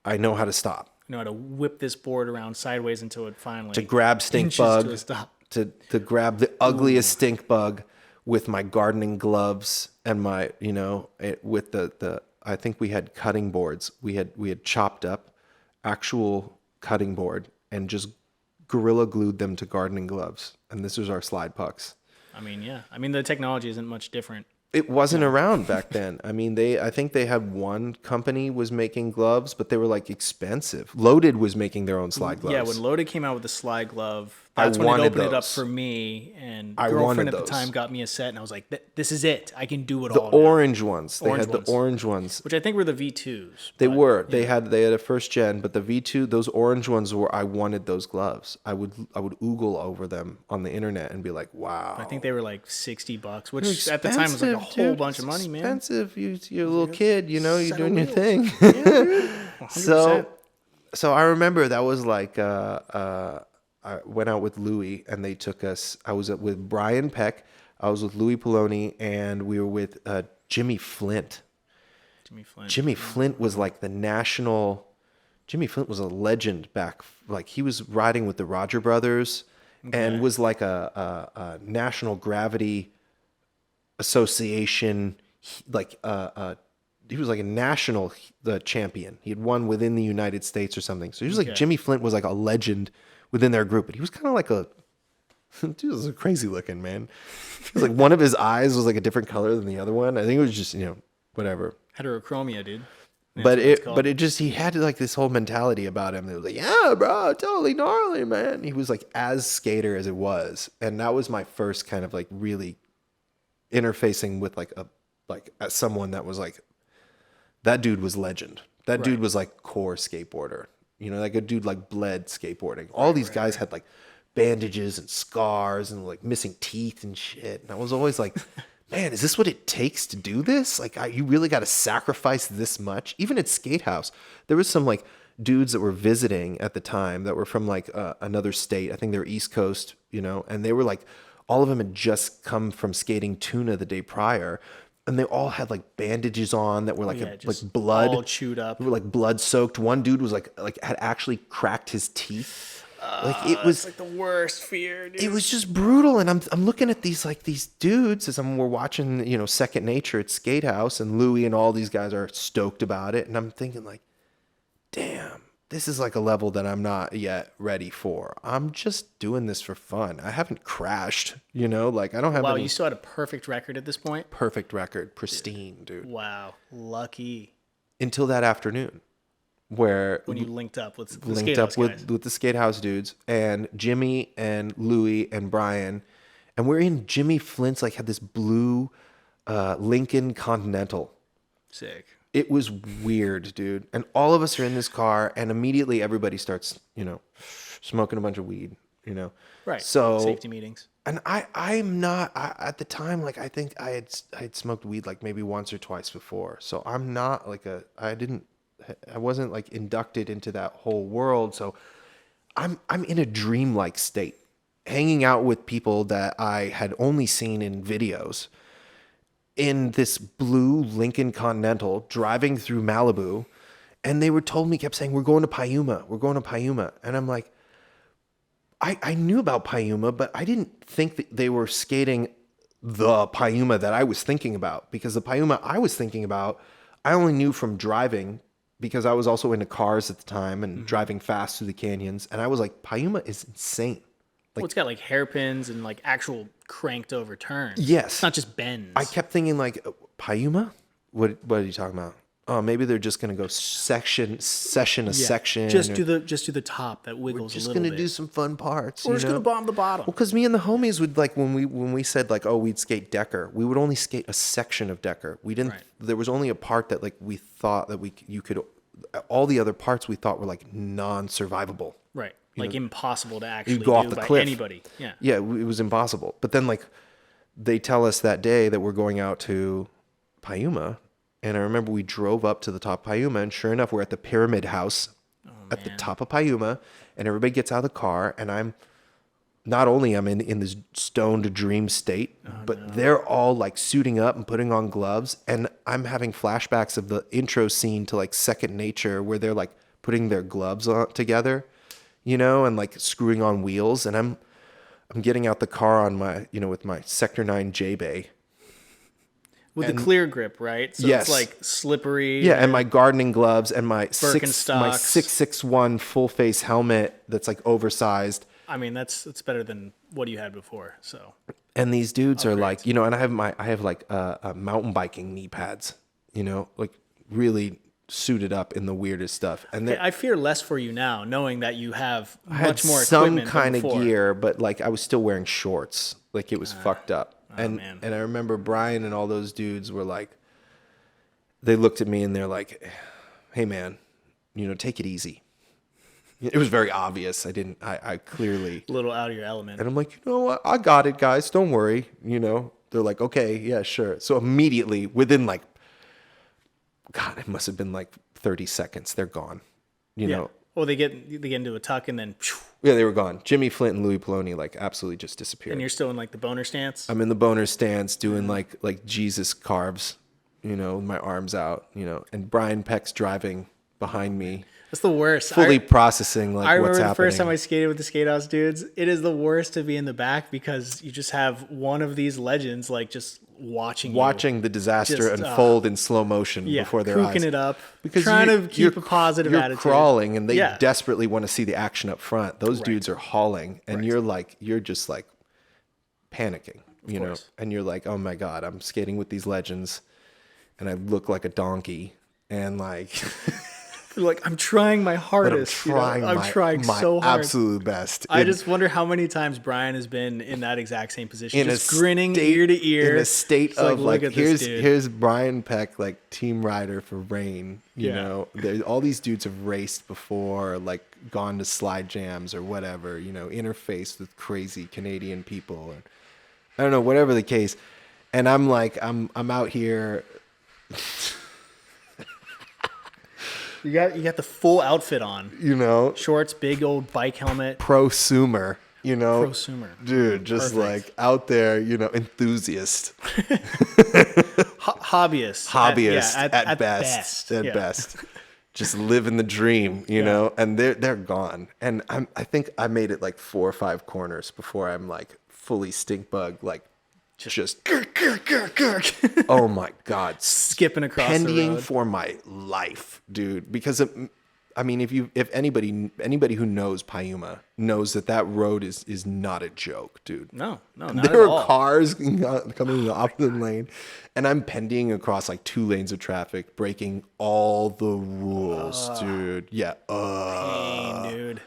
I know how to stop.
I know how to whip this board around sideways until it finally
to grab stink bug,
to a stop.
To grab the ugliest stink bug with my gardening gloves and my, you know, with the I think we had cutting boards. We had chopped up actual cutting board and just gorilla glued them to gardening gloves. And this was our slide pucks.
I mean, yeah. I mean, the technology isn't much different.
It wasn't around back then. I mean, I think they had one company was making gloves, but they were like expensive. Loaded was making their own slide gloves.
Yeah, when Loaded came out with the slide glove, that's when it opened it up for me. And girlfriend at the time got me a set, and I was like, "This is it. I can do it all."
The orange ones. They had the orange ones,
which I think were the V2s.
They were. They had a first gen, but the V2, those orange ones were. I wanted those gloves. I would oogle over them on the internet and be like, "Wow."
I think they were like $60, which at the time was like a whole bunch of money, man.
Expensive. You're a little kid, you know. You're doing your thing.
Yeah,
so I remember that was like. I went out with Louis and they took us. I was with Brian Peck. I was with Louis Poloni and we were with Jimmy Flint. Jimmy Flint was like the national. Jimmy Flint was a legend back. Like he was riding with the Roger Brothers and was like a National Gravity Association. Like he was like a national champion. He had won within the United States or something. So he was like Jimmy Flint was like a legend within their group, but he was kind of like dude was crazy looking, man. It was like one of his eyes was like a different color than the other one. I think it was just, you know, whatever.
Heterochromia, dude.
But he had like this whole mentality about him. It was like, yeah, bro, totally gnarly, man. He was like as skater as it was. And that was my first kind of like really interfacing with as someone that was like, that dude was legend. That dude was like core skateboarder. You know, like a dude like bled skateboarding. All these guys had like bandages and scars and like missing teeth and shit. And I was always like, man, is this what it takes to do this? Like, you really got to sacrifice this much? Even at Skatehouse, there was some like dudes that were visiting at the time that were from like another state. I think they were East Coast, you know, and they were like, all of them had just come from skating Tuna the day prior. And they all had like bandages on that were like like blood,
all chewed up.
They were like blood soaked. One dude was like had actually cracked his teeth. Like it was
like the worst fear, dude.
It was just brutal. And I'm looking at these dudes as we're watching, you know, Second Nature at Skatehouse, and Louis and all these guys are stoked about it. And I'm thinking like, damn, this is like a level that I'm not yet ready for. I'm just doing this for fun. I haven't crashed, you know, like I don't have
Wow,
any
you still had a perfect record at this point?
perfect record, pristine, dude.
Wow, lucky.
Until that afternoon where
When you linked up with the
linked
SkateHouse
up with,
guys.
with the SkateHouse dudes and Jimmy and Louie and Brian. And we're in Jimmy Flint's, like had this blue Lincoln Continental.
Sick.
It was weird, dude. And all of us are in this car, and immediately everybody starts, you know, smoking a bunch of weed, you know.
Right.
So
Safety meetings.
And I'm not at the time, like I think I had smoked weed like maybe once or twice before. So I'm not like I wasn't like inducted into that whole world. So I'm in a dreamlike state, hanging out with people that I had only seen in videos. In this blue Lincoln Continental, driving through Malibu, and they kept saying, we're going to Payuma. And I'm like, I knew about Payuma, but I didn't think that they were skating the Payuma that I was thinking about, because the Payuma I was thinking about, I only knew from driving, because I was also into cars at the time and driving fast through the canyons. And I was like, Payuma is insane.
Well, it's got like hairpins and like actual cranked over turns.
Yes.
It's not just bends.
I kept thinking like, Payuma? What are you talking about? Oh, maybe they're just gonna go section.
Just do the top that wiggles a
Just
little bit.
gonna do some fun parts.
We're just gonna bomb the bottom.
Well, because me and the homies would like when we said like, oh, we'd skate Decker, we would only skate a section of Decker. We didn't.
Right.
There was only a part that like we thought that you could. All the other parts we thought were like non-survivable.
Right. Like impossible to actually
go off
do
the
by
cliff.
anybody. Yeah.
Yeah, it was impossible. But then like they tell us that day that we're going out to Payuma. And I remember we drove up to the top of Payuma, and sure enough, we're at the Pyramid House at the top of Payuma, and everybody gets out of the car, and I'm in this stoned dream state, but they're all like suiting up and putting on gloves, and I'm having flashbacks of the intro scene to like Second Nature, where they're like putting their gloves on together, you know, and like screwing on wheels, and I'm getting out the car on my, you know, with my Sector 9 J-Bay.
With the clear grip, right? So
Yes.
it's like slippery.
Yeah, and my gardening gloves and my
Birkenstocks.
661 full face helmet that's like oversized.
I mean, that's better than what you had before. So
And these dudes are like, you know, and I have like mountain biking knee pads, you know, like really suited up in the weirdest stuff. And
I fear less for you now, knowing that you have
I had
much more
some
equipment
kind
than
of
before.
gear, but like I was still wearing shorts. Like it was fucked up.
man.
And I remember Brian and all those dudes were like, they looked at me and they're like, hey man, you know, take it easy. It was very obvious. I clearly.
A little out of your element.
And I'm like, you know what? I got it, guys. Don't worry. You know, they're like, okay, yeah, sure. So immediately within like, God, it must have been like 30 seconds. They're gone. You know?
Well, they get into a tuck and then,
Yeah, they were gone. Jimmy Flint and Louis Poloni like absolutely just disappeared.
and you're still in like the boner stance.
I'm in the boner stance doing like Jesus carves, you know, with my arms out, you know, and Brian Peck's driving behind me,
That's the worst.
fully processing like
I remember
what's
the
happening.
first time I skated with the SkateHouse dudes. It is the worst to be in the back because you just have one of these legends like just watching
Watching the disaster
Just,
unfold in slow motion
you.
before their eyes.
Kooking it up,
Because
trying
you-
to keep a positive
you're
attitude.
crawling, and they
Yeah.
desperately want to see the action up front. Those dudes are hauling, and you're just like panicking, you know.
course.
And you're like, oh my god, I'm skating with these legends, and I look like a donkey, and like,
You're like, I'm trying my
but I'm
hardest.
trying,
I'm trying
my
so hard.
absolute best.
I
in-
just wonder how many times Brian has been in that exact same position,
in
just
a
grinning
state-
ear to ear.
in a state
It's like,
of
look
like,
at this dude.
here's Brian Peck, like team rider for Rain. You
Yeah.
know, all these dudes have raced before, like gone to slide jams or whatever. You know, interfaced with crazy Canadian people, and I don't know, whatever the case. And I'm like, I'm out here.
You got the full outfit on.
You know,
Shorts, big old bike helmet.
prosumer. You know,
Prosumer.
dude, just
Perfect.
like out there. You know, enthusiast.
Hobbyist.
At best. At
Yeah.
best. Just living the dream, you know, and they're gone. And I think I made it like 4 or 5 corners before I'm like fully stink bug, like just oh my god,
Skipping across the
pendying
road.
for my life, dude. Because I mean, if anybody who knows Puma knows that road is not a joke, dude.
No, not
There
at
are
all.
cars coming in the opposite lane, and I'm pending across like 2 lanes of traffic, breaking all the rules, dude. Yeah.
Pain, dude.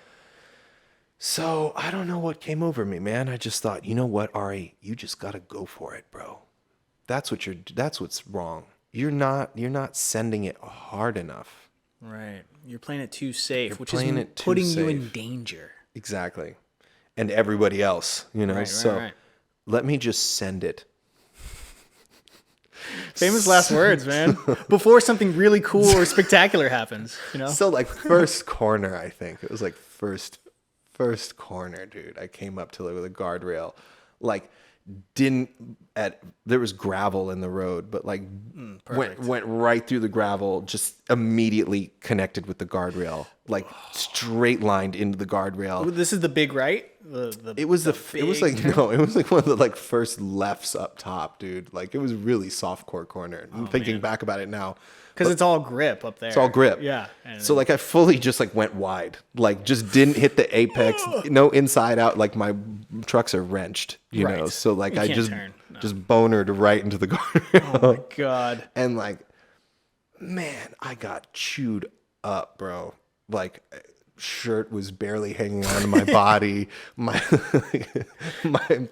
So I don't know what came over me, man. I just thought, you know what, Ari, you just gotta go for it, bro. That's what's wrong. You're not sending it hard enough.
Right. You're playing it too safe, which
playing
is
it too
putting you in
safe.
danger.
Exactly. And everybody else, you know.
Right.
Let me just send it.
Famous last words, man. Before something really cool or spectacular happens, you know?
So like first corner, I think it was like first corner, dude. I came up to it with a guardrail, like there was gravel in the road, but like went right through the gravel, just immediately connected with the guardrail, like straight lined into the guardrail.
This is the big right?
It was like one of the like first lefts up top, dude. Like it was really softcore corner. I'm thinking back about it now.
Because it's all grip up there.
It's all grip.
Yeah.
So like I fully just like went wide, like just didn't hit the apex, no inside out. Like my trucks are wrenched, you know. So like I just bonered right into the guardrail.
Oh my God.
And like, man, I got chewed up, bro. Like shirt was barely hanging onto my body. My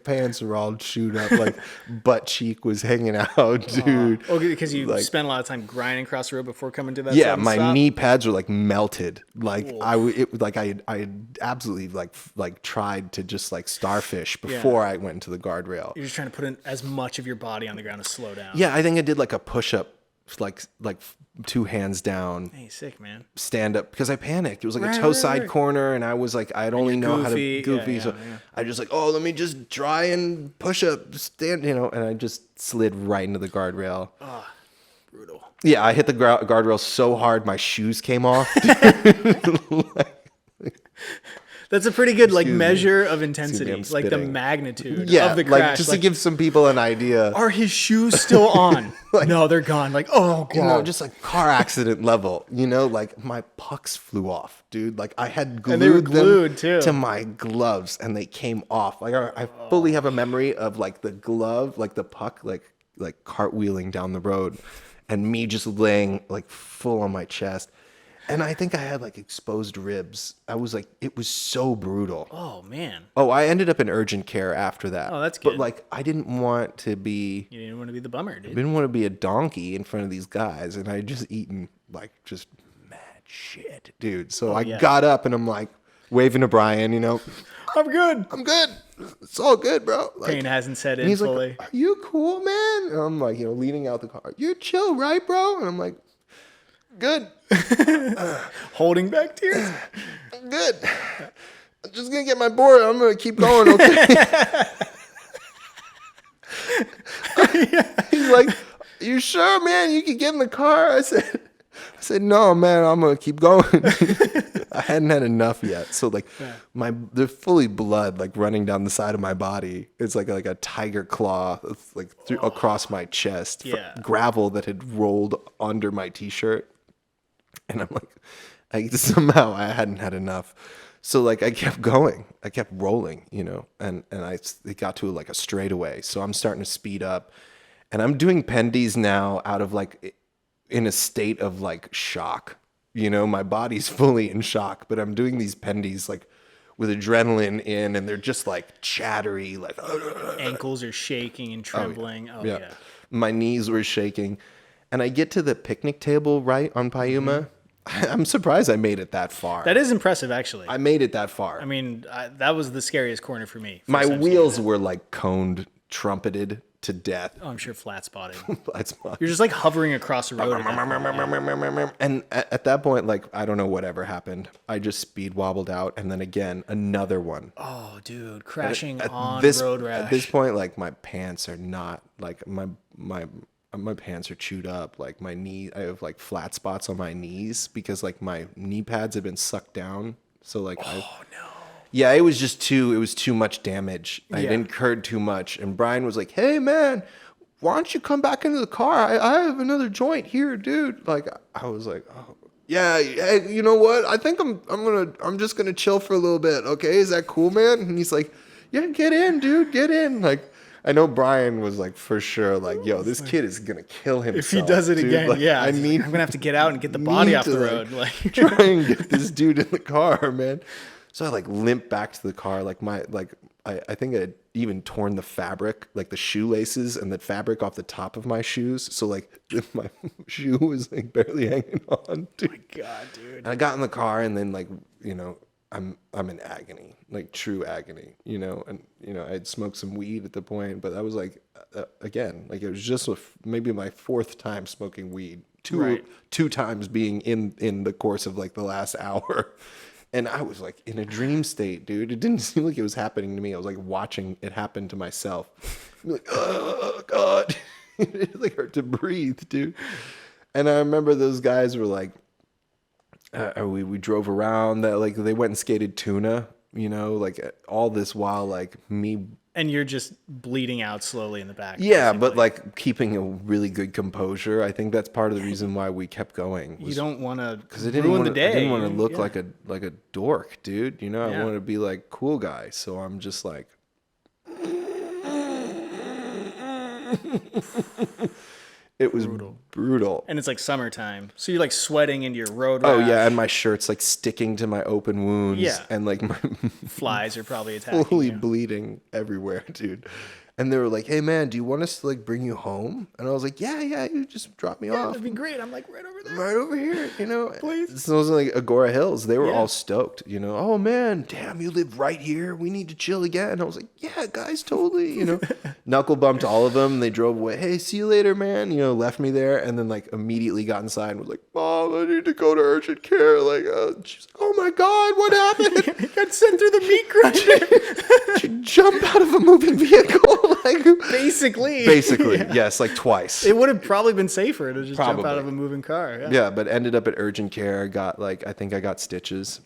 pants were all chewed up. Like butt cheek was hanging out, dude.
Oh, because you
like,
spent a lot of time grinding across the road before coming to that.
Yeah, my
stop?
knee pads were like melted. Like I absolutely like tried to just like starfish before I went into the guardrail.
You're just trying to put in as much of your body on the ground to slow down.
Yeah, I think I did like a push up, like 2 hands down.
Hey, sick, man.
Stand up because I panicked. It was like a toe side corner, and I was like, I'd only know how to goofy, so I just like, oh, let me just try and push up, stand, you know, and I just slid right into the guardrail.
Brutal.
Yeah, I hit the guardrail so hard my shoes came off.
That's a pretty good measure of intensity, like the magnitude of the crash.
Like just to give some people an idea.
Are his shoes still on? No, they're gone. Like, oh God.
You know, just like car accident level. You know, like my pucks flew off, dude. Like I had glued,
and they were glued
them
too
to my gloves, and they came off. Like I fully have a memory of like the glove, like the puck, like cartwheeling down the road, and me just laying like full on my chest. And I think I had like exposed ribs. I was like, it was so brutal.
Oh man.
Oh, I ended up in urgent care after that.
Oh, that's good.
But like, I didn't want to be.
You didn't want to be the bummer, dude.
I didn't want to be a donkey in front of these guys, and I just eaten like just mad shit, dude. So I got up and I'm like waving to Brian, you know,
I'm good.
It's all good, bro. Like,
Pain hasn't set in
he's
fully.
like, are you cool, man? And I'm like, you know, leaning out the car. You're chill, right, bro? And I'm like, good.
Holding back tears.
I'm good. I'm just gonna get my board. I'm gonna keep going, okay? He's like, you sure, man? You can get in the car? I said, no, man. I'm gonna keep going. I hadn't had enough yet, so like they're fully blood like running down the side of my body. It's like a tiger claw like across my chest. Gravel that had rolled under my t-shirt. And I'm like, somehow I hadn't had enough. So like I kept going. I kept rolling, you know, and it got to like a straightaway. So I'm starting to speed up. And I'm doing pendies now out of like in a state of like shock. You know, my body's fully in shock, but I'm doing these pendies like with adrenaline in, and they're just like chattery, like
ankles are shaking and trembling. Oh yeah.
My knees were shaking. And I get to the picnic table right on Puma. I'm surprised I made it that far.
That is impressive, actually.
I made it that far.
I mean, that was the scariest corner for me.
My wheels were like coned, trumpeted to death.
Oh, I'm sure flat spotted.
Flat spotted.
You're just like hovering across the road.
And at that point, like, I don't know whatever happened. I just speed wobbled out, and then again, another one.
Oh, dude, crashing on road rash.
At this point, like, my pants are not, like, my pants are chewed up. Like my knee, I have like flat spots on my knees because like my knee pads have been sucked down. So like, yeah, it was too much damage. I had incurred too much. And Brian was like, hey man, why don't you come back into the car? I have another joint here, dude. Like I was like, oh yeah, hey, you know what? I think I'm just gonna chill for a little bit. Okay, is that cool, man? And he's like, yeah, get in, dude, get in. Like, I know Brian was like, for sure, like, yo, this kid is gonna kill himself.
If he does it
dude.
again,
Like,
yeah,
I'm
gonna have to get out and get the body off the road. Like,
try and get this dude in the car, man. So I like limp back to the car, like I think I had even torn the fabric, like the shoelaces and the fabric off the top of my shoes. So like my shoe was like barely hanging on. Dude.
my God, dude.
And I got in the car and then like, you know, I'm in agony, like true agony, you know, and you know, I'd smoked some weed at the point, but that was like, again, like it was just maybe my fourth time smoking weed, two times being in the course of like the last hour. And I was like in a dream state, dude. It didn't seem like it was happening to me. I was like watching it happen to myself. I'm like, oh God, it like hurt to breathe, dude. And I remember those guys were like, we drove around that, like they went and skated tuna, you know, like all this while like me.
And you're just bleeding out slowly in the back.
Yeah,
basically.
but like keeping a really good composure. I think that's part of the reason why we kept going.
You don't want to
ruin
the day.
I didn't want to look like a dork, dude. You know, I
Yeah.
wanted to be like cool guy. So I'm just like, it was brutal.
And it's like summertime, so you're like sweating into your road
Oh
rash.
yeah, and my shirt's like sticking to my open wounds.
Yeah.
And like my
Flies are probably attacking
fully
you.
bleeding everywhere, dude. And they were like, "Hey man, do you want us to like bring you home?" And I was like, "Yeah, you just drop me off
That'd be great. I'm like right over there.
right over here, you know."
Please.
So it was like Agora Hills. They were
Yeah.
all stoked, you know. Oh man, damn, you live right here. We need to chill again. I was like, "Yeah, guys, totally." You know, knuckle bumped all of them. They drove away. Hey, see you later, man. You know, left me there, and then like immediately got inside and was like, "Mom, I need to go to urgent care." Like, she's like, "Oh my God, what happened?"
You got sent through the meat grinder.
She jumped out of a moving vehicle, like.
Basically,
Basically, yes, like twice.
It would have probably been safer to just jump
Probably.
out of a moving car. Yeah.
Yeah, but ended up at urgent care. Got like, I think I got stitches.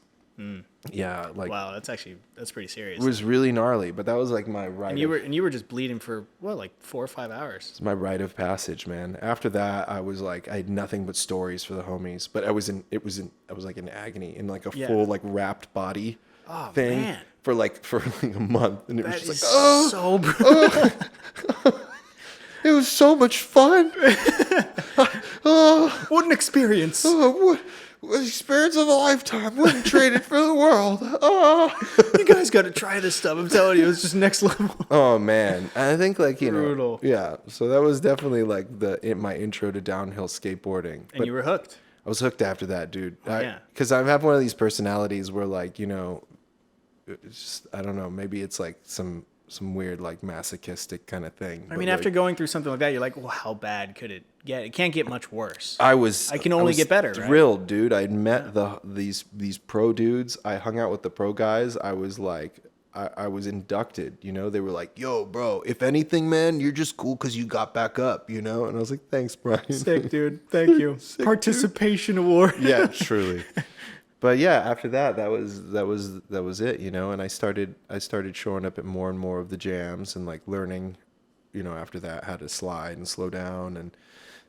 Yeah, like
Wow, that's pretty serious.
it was really gnarly. But that was like my rite.
And you were just bleeding for what, like 4 or 5 hours.
It's my rite of passage, man. After that, I was like, I had nothing but stories for the homies. But I was like in agony, in like a full like wrapped body thing
man.
for like a month, and it
That
was
is
just like,
so brutal.
it was so much fun.
What an experience.
What experience of a lifetime. Wouldn't trade it for the world.
You guys got to try this stuff. I'm telling you, it's just next level.
Oh man, and I think like
Brutal.
yeah. So that was definitely like my intro to downhill skateboarding.
And you were hooked.
I was hooked after that, dude.
Yeah.
Because I have one of these personalities where like it's just, I don't know. Maybe it's like some weird like masochistic kind of thing.
I mean, after going through something like that, you're like, well, how bad could it get? It can't get much worse.
I
can only get better, right?
Thrilled, dude. I'd met these pro dudes. I hung out with the pro guys. I was like, I was inducted. You know, they were like, "Yo, bro, if anything, man, you're just cool because you got back up." You know, and I was like, "Thanks, Brian."
Sick, dude. Thank you. Participation award.
Yeah, truly. But yeah, after that was it. You know, and I started showing up at more and more of the jams and like learning, you know, after that how to slide and slow down. And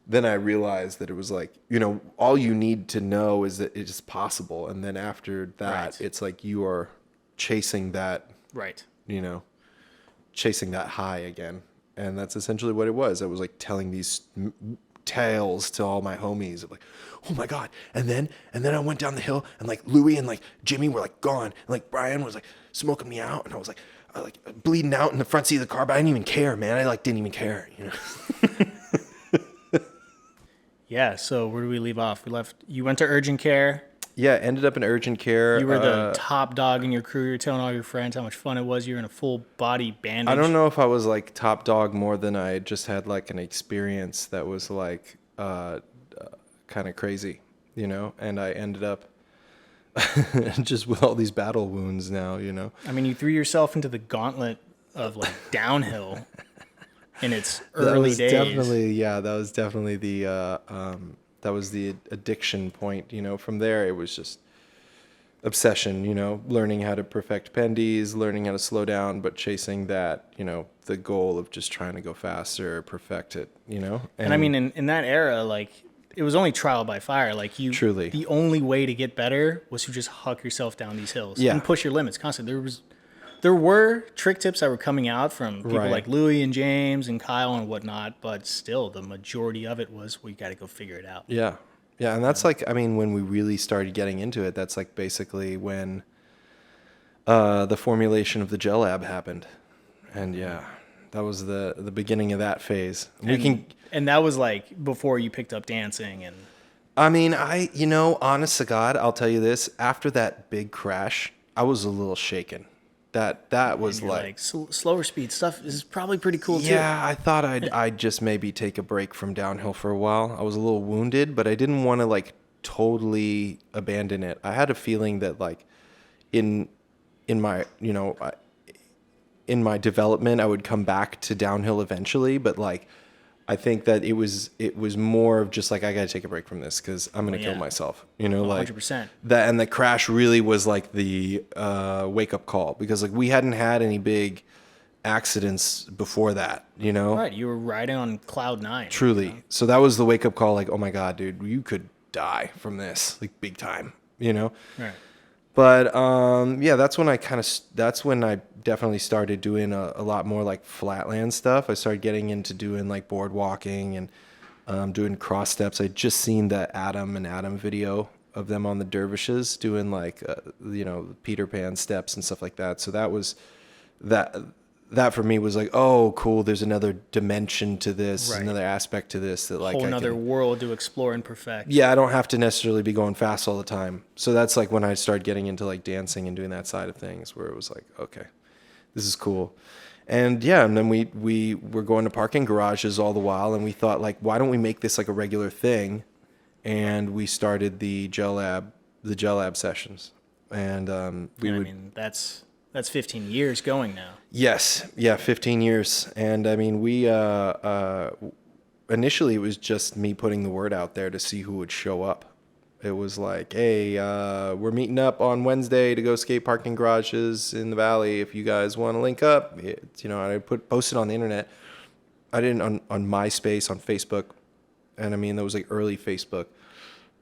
then I realized that it was like, you know, all you need to know is that it is possible. And then after that,
Right.
it's like you are chasing that,
Right.
you know, chasing that high again. And that's essentially what it was. I was like telling these tales to all my homies of like, oh my God. And then I went down the hill and like Louie and like Jimmy were like gone. And like Brian was like smoking me out. And I was like bleeding out in the front seat of the car, but I didn't even care, man. I like didn't even care, you know?
Yeah. So where do we leave off? You went to urgent care.
Yeah, ended up in urgent care.
You were the top dog in your crew. You're telling all your friends how much fun it was. You're in a full body bandage.
I don't know if I was like top dog more than I just had like an experience that was like kind of crazy, you know? And I ended up just with all these battle wounds now, you know?
I mean, you threw yourself into the gauntlet of like downhill in its early days.
That was definitely that was the addiction point, you know. From there, it was just obsession, you know, learning how to perfect pendies, learning how to slow down, but chasing that, you know, the goal of just trying to go faster, perfect it, you know.
And I mean, in that era, like it was only trial by fire. Like
Truly.
the only way to get better was to just huck yourself down these hills
Yeah.
and push your limits constantly. There were trick tips that were coming out from people
Right.
like Louie and James and Kyle and whatnot, but still the majority of it was, well, you got to go figure it out.
Yeah. Yeah. And that's like, I mean, when we really started getting into it, that's like basically when the formulation of the gel lab happened. And yeah, that was the beginning of that phase.
And that was like before you picked up dancing and
I mean, honest to God, I'll tell you this, after that big crash, I was a little shaken. That was
you're
like
slower speed stuff is probably pretty cool too.
yeah, I thought I'd just maybe take a break from downhill for a while. I was a little wounded, but I didn't want to like totally abandon it. I had a feeling that like in my, in my development, I would come back to downhill eventually, but like I think that it was more of just like I got to take a break from this because I'm gonna kill myself, like
100%.
that. And the crash really was like the wake up call because like we hadn't had any big accidents before that,
Right, you were riding on cloud 9.
Truly. So that was the wake up call. Like, oh my God, dude, you could die from this, like big time,
Right.
But yeah, that's when I definitely started doing a lot more like flatland stuff. I started getting into doing like board walking and doing cross steps. I'd just seen the Adam and Adam video of them on the dervishes doing like Peter Pan steps and stuff like that. So that for me was like, oh, cool. There's another dimension to this,
Right.
another aspect to this that like
Whole another world to explore and perfect.
yeah, I don't have to necessarily be going fast all the time. So that's like when I started getting into like dancing and doing that side of things where it was like, okay, this is cool. And yeah, and then we were going to parking garages all the while and we thought like, why don't we make this like a regular thing? And we started the gel lab sessions. And
that's 15 years going now.
Yes. Yeah. 15 years. And I mean, we, initially it was just me putting the word out there to see who would show up. It was like, hey, we're meeting up on Wednesday to go skate parking garages in the valley. If you guys want to link up, I post it on the internet. I didn't on MySpace, on Facebook. And I mean, that was like early Facebook.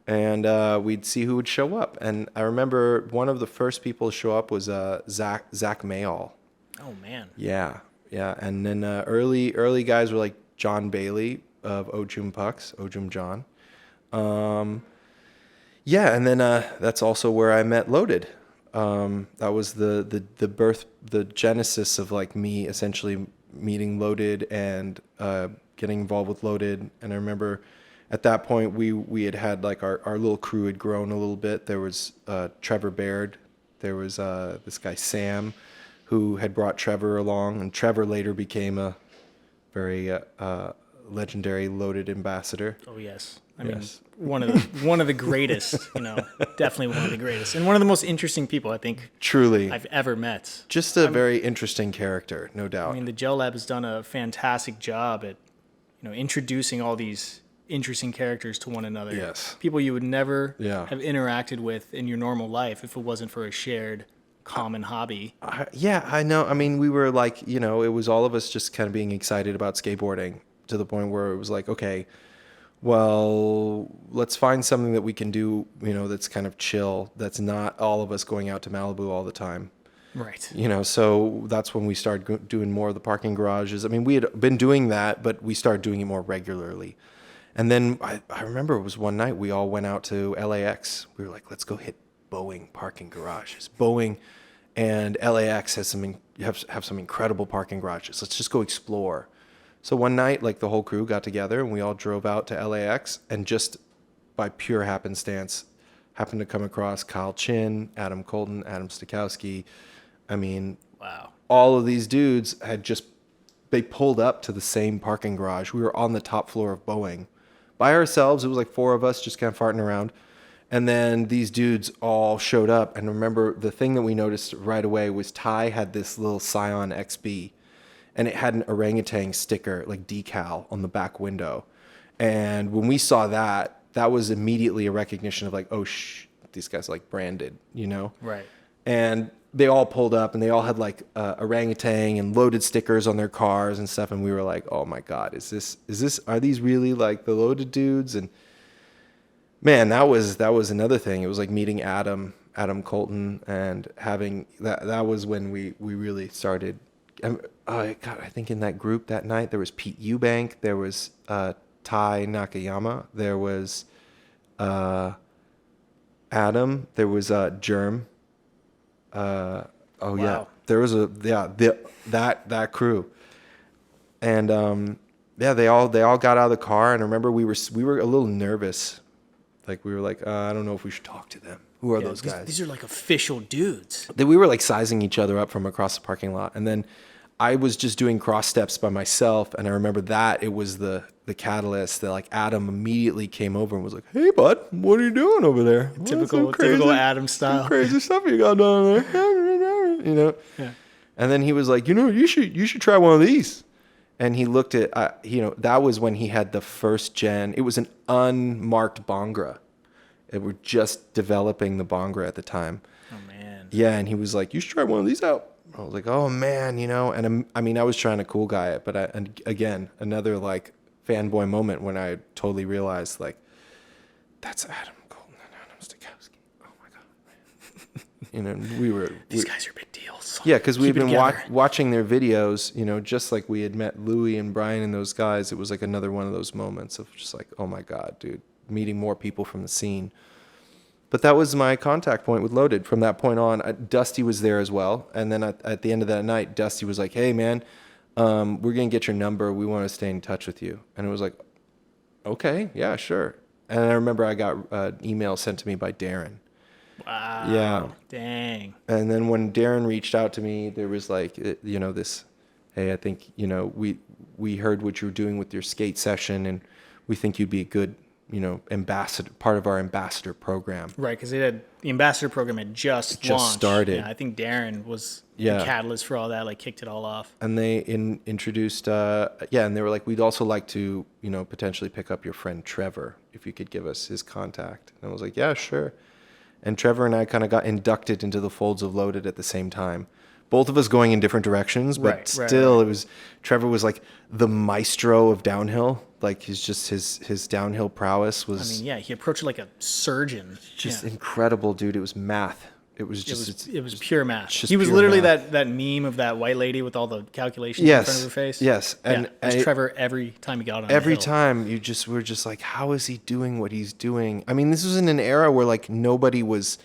And we'd see who would show up. And I remember one of the first people to show up was Zach Mayall.
Oh, man.
Yeah. And then early guys were like John Bailey of Ojum Pucks, Ojum John. Yeah, and then that's also where I met Loaded. That was the birth, the genesis of like me essentially meeting Loaded and getting involved with Loaded. And I remember at that point we had like our little crew had grown a little bit. There was Trevor Baird. There was this guy Sam, who had brought Trevor along, and Trevor later became a very legendary Loaded ambassador.
Oh yes, I mean one of the greatest, definitely one of the greatest, and one of the most interesting people I think
truly
I've ever met.
Just a very interesting character, no doubt.
I mean, the Gel Lab has done a fantastic job at introducing all these interesting characters to one another.
Yes,
people you would never have interacted with in your normal life if it wasn't for a shared common hobby.
Yeah, I know. I mean, we were like, it was all of us just kind of being excited about skateboarding to the point where it was like, okay, well, let's find something that we can do, that's kind of chill. That's not all of us going out to Malibu all the time.
Right.
So that's when we started doing more of the parking garages. I mean, we had been doing that, but we started doing it more regularly. And then I remember it was one night we all went out to LAX. We were like, let's go hit Boeing parking garages. Boeing and LAX have some incredible parking garages. Let's just go explore. So one night, like the whole crew got together and we all drove out to LAX and just by pure happenstance happened to come across Kyle Chin, Adam Colton, Adam Stokowski. I mean,
wow.
All of these dudes they pulled up to the same parking garage. We were on the top floor of Boeing by ourselves. It was like 4 of us just kind of farting around. And then these dudes all showed up. And remember, the thing that we noticed right away was Ty had this little Scion XB. And it had an orangutan sticker, like decal, on the back window. And when we saw that, that was immediately a recognition of like, oh, these guys are like branded,
Right.
And they all pulled up and they all had like orangutan and Loaded stickers on their cars and stuff. And we were like, oh my God, are these really like the Loaded dudes? And Man, that was another thing. It was like meeting Adam Colton, and having that was when we really started. God, I think in that group that night there was Pete Eubank, there was Tai Nakayama, there was Adam, there was Germ. Oh
Wow.
yeah, there was that crew, and yeah, they all got out of the car, and I remember we were a little nervous. Like, we were like, I don't know if we should talk to them. Who are those guys?
These are like official dudes.
We were like sizing each other up from across the parking lot. And then I was just doing cross steps by myself. And I remember that it was the catalyst that like Adam immediately came over and was like, hey, bud, what are you doing over there?
Typical Adam style.
Some crazy stuff you got down there. You know?
Yeah.
And then he was like, you should try one of these. And he looked at, that was when he had the first gen. It was an unmarked Bongra. They were just developing the Bongra at the time.
Oh, man.
Yeah, and he was like, you should try one of these out. I was like, oh, man, And I mean, I was trying to cool guy it. But again, another like fanboy moment when I totally realized, like, that's Adam Colton and Adam Stakowski. Oh, my God, man.
These guys are big deals.
Yeah, because we've been
together.
watching their videos, just like we had met Louie and Brian and those guys. It was like another one of those moments of just like, oh my God, dude, meeting more people from the scene. But that was my contact point with Loaded. From that point on, Dusty was there as well. And then at the end of that night, Dusty was like, hey, man, we're going to get your number. We want to stay in touch with you. And it was like, okay, yeah, sure. And I remember I got an email sent to me by Darren.
Wow.
Yeah.
Dang.
And then when Darren reached out to me, there was like, this, hey, I think, we heard what you were doing with your skate session, and we think you'd be a good, ambassador, part of our ambassador program.
Right, because the ambassador program had just launched.
Started.
Yeah, I think Darren was the catalyst for all that, like kicked it all off.
And they introduced, and they were like, we'd also like to, potentially pick up your friend Trevor, if you could give us his contact. And I was like, yeah, sure. And Trevor and I kind of got inducted into the folds of Loaded at the same time. Both of us going in different directions, but still, it was, Trevor was like the maestro of downhill. Like, his downhill prowess was.
I mean, yeah, he approached it like a surgeon.
Just incredible, dude. It was math. It was just.
It was pure math.
Just
he was
pure
literally
math.
that meme of that white lady with all the calculations in front of her face.
Yes,
and it was Trevor every time he got on.
Every time we're just like, how is he doing what he's doing? I mean, this was in an era where like nobody was.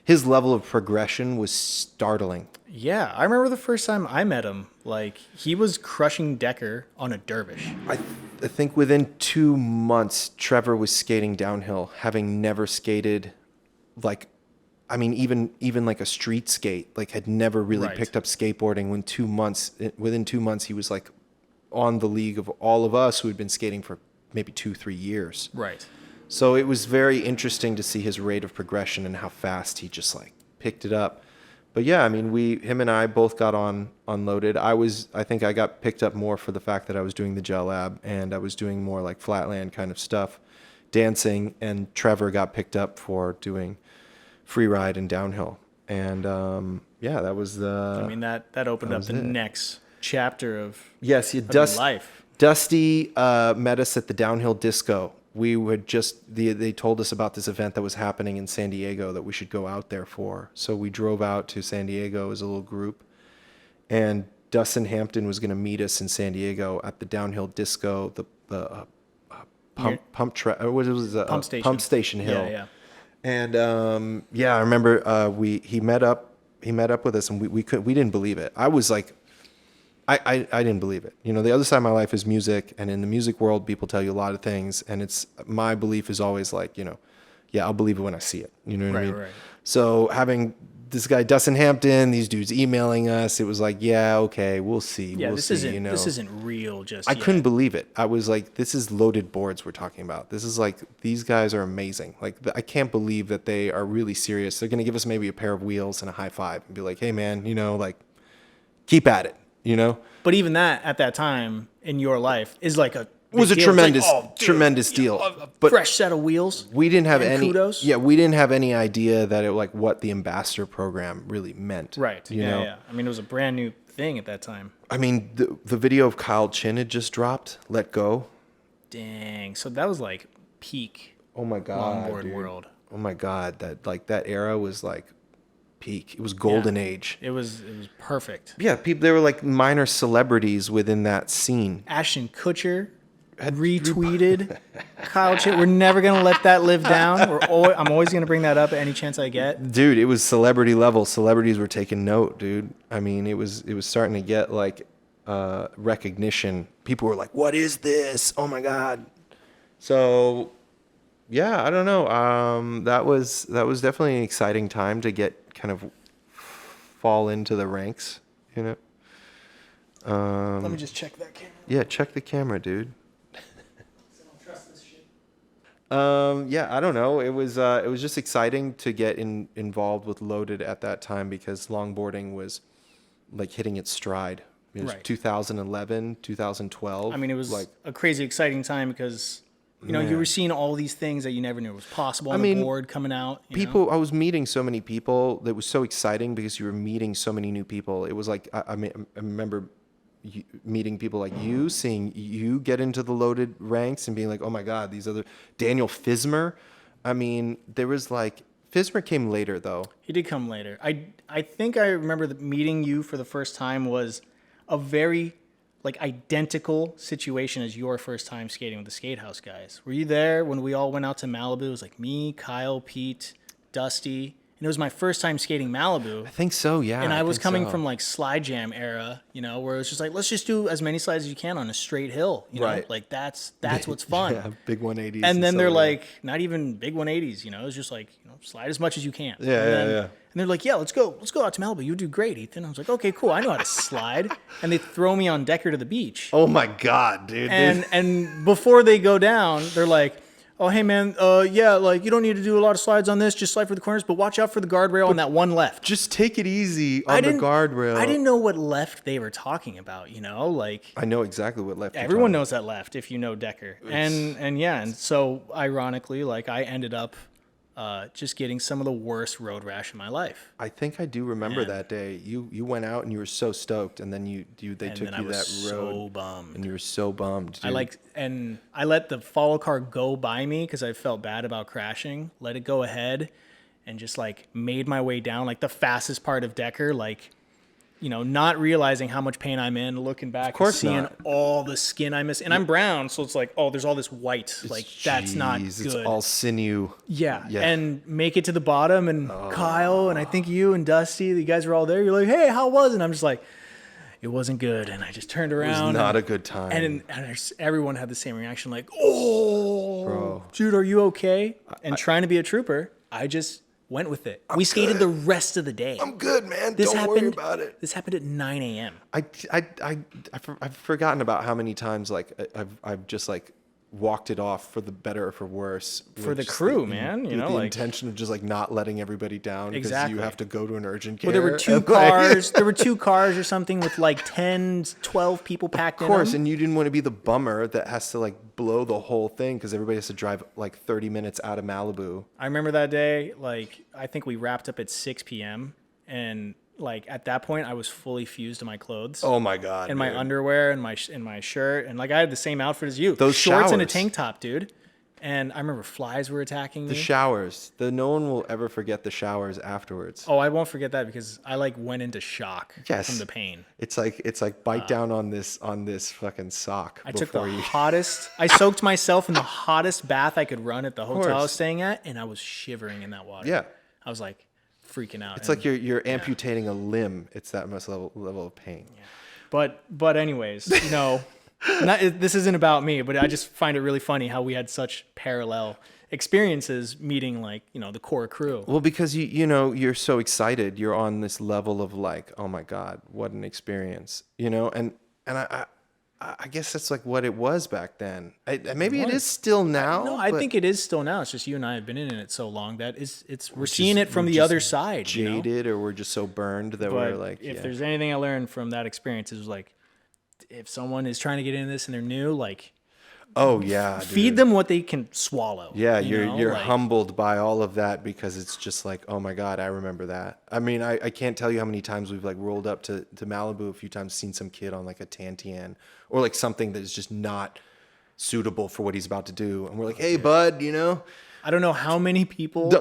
His level of progression was startling.
Yeah, I remember the first time I met him. Like, he was crushing Decker on a dervish.
I think within 2 months, Trevor was skating downhill, having never skated, like, I mean, even like a street skate, like had never really picked up skateboarding. Within 2 months, he was like on the league of all of us who had been skating for maybe 2-3 years.
Right.
So it was very interesting to see his rate of progression and how fast he just like picked it up. But yeah, I mean, him and I both got on Loaded. I think I got picked up more for the fact that I was doing the gel lab and I was doing more like flatland kind of stuff, dancing, and Trevor got picked up for doing free ride and downhill. And that was the.
I mean, that opened up the next chapter of your life.
Dusty met us at the downhill disco. We would they told us about this event that was happening in San Diego that we should go out there for. So we drove out to San Diego as a little group, and Dustin Hampton was going to meet us in San Diego at the downhill disco, the pump station hill.
Yeah.
And I remember he met up with us, and we didn't believe it. I was like, I didn't believe it. The other side of my life is music, and in the music world, people tell you a lot of things, and my belief is always like, I'll believe it when I see it. You know what I mean?
Right.
So having this guy Dustin Hampton, these dudes emailing us, it was like, yeah, okay, we'll see.
Yeah,
this
isn't real.
I couldn't believe it. I was like, this is Loaded boards we're talking about. This is like, these guys are amazing. Like, I can't believe that they are really serious. They're gonna give us maybe a pair of wheels and a high five and be like, hey man, like, keep at it.
But even that at that time in your life is like a
tremendous deal. But
fresh set of wheels.
We didn't have any
kudos.
Yeah, we didn't have any idea that it like what the ambassador program really meant.
Right. Yeah. I mean, it was a brand new thing at that time.
I mean, the video of Kyle Chin had just dropped, Let Go.
Dang. So that was like peak.
Oh my God,
longboard
dude.
world.
Oh my God, that era was like peak. It was golden age.
It was perfect.
Yeah, people, they were like minor celebrities within that scene.
Ashton Kutcher had retweeted Kyle Chit. We're never gonna let that live down. I'm always gonna bring that up at any chance I get.
Dude, it was celebrity level. Celebrities were taking note, dude. I mean, it was starting to get like recognition. People were like, "What is this? Oh my God!" So, yeah, I don't know. That was definitely an exciting time to get kind of fall into the ranks, you know.
Let me just check that camera.
Yeah, check the camera, dude.
I don't trust this shit.
Yeah, I don't know. It was just exciting to get involved with Loaded at that time because longboarding was like hitting its stride. It was
Right.
2011, 2012.
I mean, it was
like
a crazy exciting time because you know you were seeing all these things that you never knew was possible on the board coming out. You know?
I was meeting so many people that was so exciting because you were meeting so many new people. It was like I remember meeting people like you, seeing you get into the Loaded ranks and being like, oh my God, these other Daniel Fismer. I mean, there was like Fismer came later though.
He did come later. I think I remember meeting you for the first time was a very like identical situation as your first time skating with the SkateHouse guys. Were you there when we all went out to Malibu? It was like me, Kyle, Pete, Dusty. And it was my first time skating Malibu.
I think so, yeah.
And I was
think
coming
so.
from like slide jam era, you know, where it was just like, let's just do as many slides as you can on a straight hill. You know?
Right.
Like that's what's fun.
Yeah, big 180s.
And then
so,
they're
yeah.
like, not even big 180s, you know, it's just like, you know, slide as much as you can.
Yeah,
and then,
yeah.
And they're like, yeah, let's go out to Malibu. You do great, Ethan. I was like, okay, cool. I know how to slide. And they throw me on Decker to the beach.
Oh my God, dude.
And before they go down, they're like, oh, hey, man, yeah, like, you don't need to do a lot of slides on this. Just slide for the corners, but watch out for the guardrail on that one left.
Just take it easy on the guardrail.
I didn't know what left they were talking about, you know? Like,
I know exactly what left.
everyone knows that left if you know Decker. And so, ironically, like, I ended up just getting some of the worst road rash in my life.
I think I do remember that day. You went out and you were so stoked, and then they took you that road,
so bummed.
and you were so bummed. Dude.
I let the follow car go by me because I felt bad about crashing. Let it go ahead, and just like made my way down like the fastest part of Decker, like, you know, not realizing how much pain I'm in, looking back, and seeing all the skin I miss, and I'm brown, so it's like, oh, there's all this white, like that's not good.
It's all sinew.
Yeah, and make it to the bottom, and Kyle, and I think you and Dusty, you guys were all there. You're like, hey, how was it? And I'm just like, it wasn't good, and I just turned around.
It was not a good time.
And everyone had the same reaction, like, oh, bro, dude, are you okay? And trying to be a trooper, I just went with it. We skated the rest of the day.
I'm good, man. Don't worry about it.
This happened at 9 a.m.
I've forgotten about how many times like I've just like walked it off for the better or for worse.
For the crew, man. You know,
the
like
intention of just like not letting everybody down because
Exactly.
you have to go to an urgent care.
well, there were two cars. There were two cars or something with like 10, 12 people packed in them.
Of course, and you didn't want to be the bummer that has to like blow the whole thing because everybody has to drive like 30 minutes out of Malibu.
I remember that day, like, I think we wrapped up at 6 p.m. And like at that point, I was fully fused in my clothes.
Oh my God.
And my underwear and my shirt. And like I had the same outfit as you.
Those
shorts and a
showers.
tank top, dude. And I remember flies were attacking me.
The showers. No one will ever forget the showers afterwards.
Oh, I won't forget that because I like went into shock
Yes.
from the pain.
It's like bite down on this fucking sock.
I took the hottest. I soaked myself in the hottest bath I could run at the hotel I was staying at, and I was shivering in that water.
Yeah.
I was like freaking out.
It's like you're amputating a limb. It's that much level of pain.
Yeah. But anyways, you know, this isn't about me, but I just find it really funny how we had such parallel experiences meeting like, you know, the core crew.
Well, because you know, you're so excited. You're on this level of like, oh my God, what an experience. You know, and I guess that's like what it was back then. Maybe it is still now.
No, I think it is still now. It's just you and I have been in it so long that we're seeing it from the other side.
Jaded,
you know?
or we're just so burned that
But
we're like,
if there's anything I learned from that experience, is like, if someone is trying to get into this and they're new, like,
oh yeah,
feed them what they can swallow.
Yeah,
you know?
you're
like,
humbled by all of that because it's just like, oh my God, I remember that. I mean, I can't tell you how many times we've like rolled up to Malibu a few times, seen some kid on like a Tantian or like something that is just not suitable for what he's about to do, and we're like, hey bud, you know,
I don't know how many people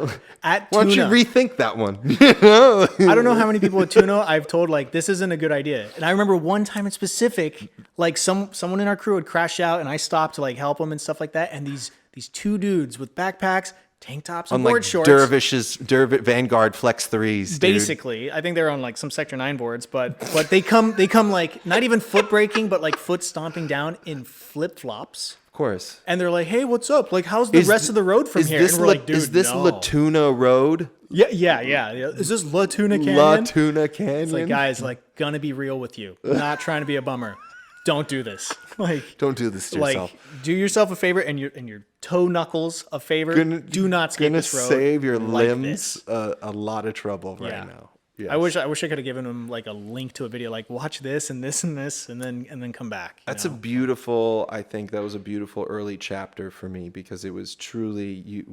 at
Why don't you
Tuna.
rethink that one? You know?
I don't know how many people at Tuna I've told like this isn't a good idea. And I remember one time in specific, like someone in our crew would crash out, and I stopped to like help them and stuff like that. And these two dudes with backpacks, tank tops, and
On
board
like
shorts.
Dervish Vanguard Flex 3s, dude.
Basically, I think they're on like some Sector 9 boards, but they come like not even foot breaking, but like foot stomping down in flip flops.
Of course.
And they're like, "Hey, what's up? Like, how's the rest of the road from here?" And we're like, "Dude,
is this
no."
La Tuna Road?
Yeah. Is this La Tuna Canyon?
La Tuna Canyon?
It's like, guys, like, gonna be real with you. Not trying to be a bummer. Don't do this. Like,
Don't do this to
like,
yourself.
do yourself a favor and your toe knuckles a favor. Do not skate
Gonna
this road.
save your
like
limbs
this.
a lot of trouble right now. Yes.
I wish I could have given them like a link to a video, like watch this and this and this, and then come back.
That's a beautiful. I think that was a beautiful early chapter for me because it was truly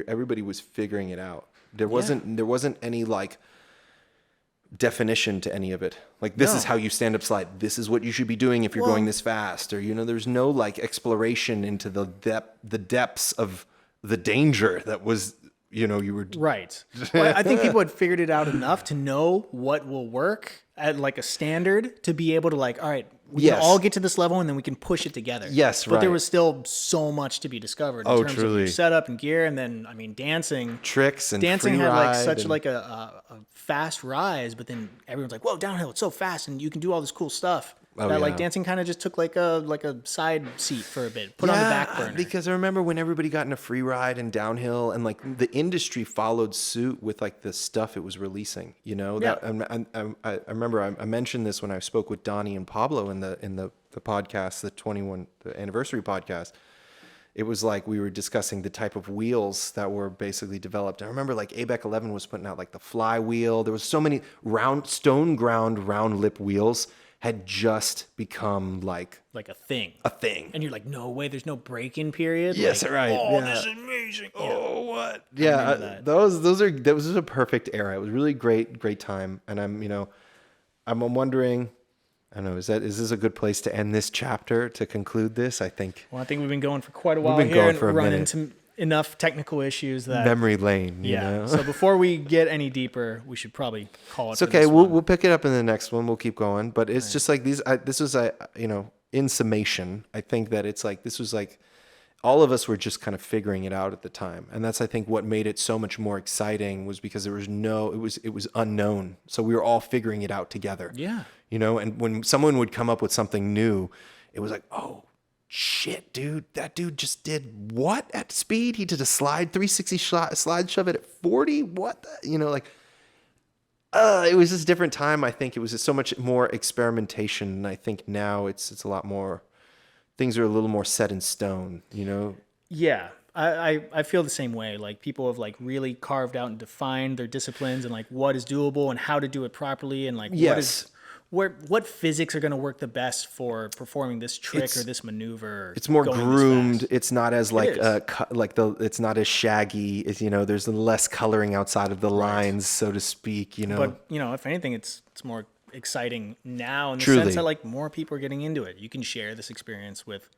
everybody was figuring it out. There wasn't any like definition to any of it. Like this is how you stand up slide. This is what you should be doing if you're going this fast, or there's no like exploration into the depths of the danger that was. You were
right. Well, I think people had figured it out enough to know what will work at like a standard to be able to like, all right, we can all get to this level and then we can push it together.
Yes,
but there was still so much to be discovered in terms of your setup and gear, and then I mean dancing
tricks and
dancing
free
had like
ride
such like a fast rise, but then everyone's like, whoa, downhill, it's so fast and you can do all this cool stuff. Like dancing kind of just took like a side seat for a bit, put on the back burner.
Because I remember when everybody got in a free ride and downhill, and like the industry followed suit with like the stuff it was releasing. I remember I mentioned this when I spoke with Donnie and Pablo in the podcast, the anniversary podcast. It was like we were discussing the type of wheels that were basically developed. I remember like ABEC 11 was putting out like the fly wheel. There was so many stone ground round lip wheels. Had just become like
a thing.
And
you're like, no way, there's no break-in period.
Yes,
like,
right.
Oh, this is amazing.
Oh, what? Yeah, those was a perfect era. It was really great time. And I'm wondering, I don't know, is this a good place to end this chapter, to conclude this? I think.
Well, I think we've been going for quite a while here and run into enough technical issues that
memory lane. You know?
So before we get any deeper, we should probably call it.
It's okay. We'll pick it up in the next one. We'll keep going. But it's just like these. This was in summation, I think that it's like this was like all of us were just kind of figuring it out at the time, and that's I think what made it so much more exciting was because it was unknown. So we were all figuring it out together.
Yeah.
And when someone would come up with something new, it was like, oh. Shit, dude, that dude just did what at speed? He did a 360 slide shove it at 40. What? It was just a different time. I think it was just so much more experimentation. And I think now it's a lot more, things are a little more set in stone,
Yeah. I feel the same way. Like people have like really carved out and defined their disciplines and like what is doable and how to do it properly. And like, what physics are going to work the best for performing this trick or this maneuver?
It's more groomed. It's not as it's not as shaggy. It's, there's less coloring outside of the lines, so to speak.
But if anything, it's more exciting now in the sense that like more people are getting into it. You can share this experience with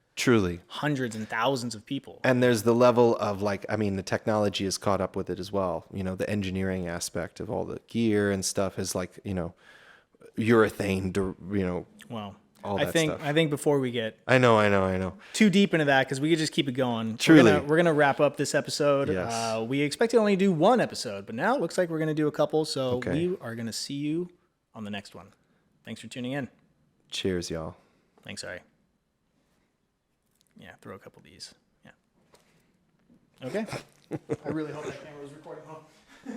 hundreds and thousands of people. And
there's the level of the technology is caught up with it as well. The engineering aspect of all the gear and stuff is urethane,
Well,
all that stuff.
I think before we get
I know
too deep into that, because we could just keep it going.
Truly,
we're gonna wrap up this episode.
Yes.
We expect to only do one episode, but now it looks like we're gonna do a couple. So we are gonna see you on the next one. Thanks for tuning in.
Cheers, y'all.
Thanks, Ari. Yeah, throw a couple of these. Yeah. Okay. I really hope that camera was recording. Huh?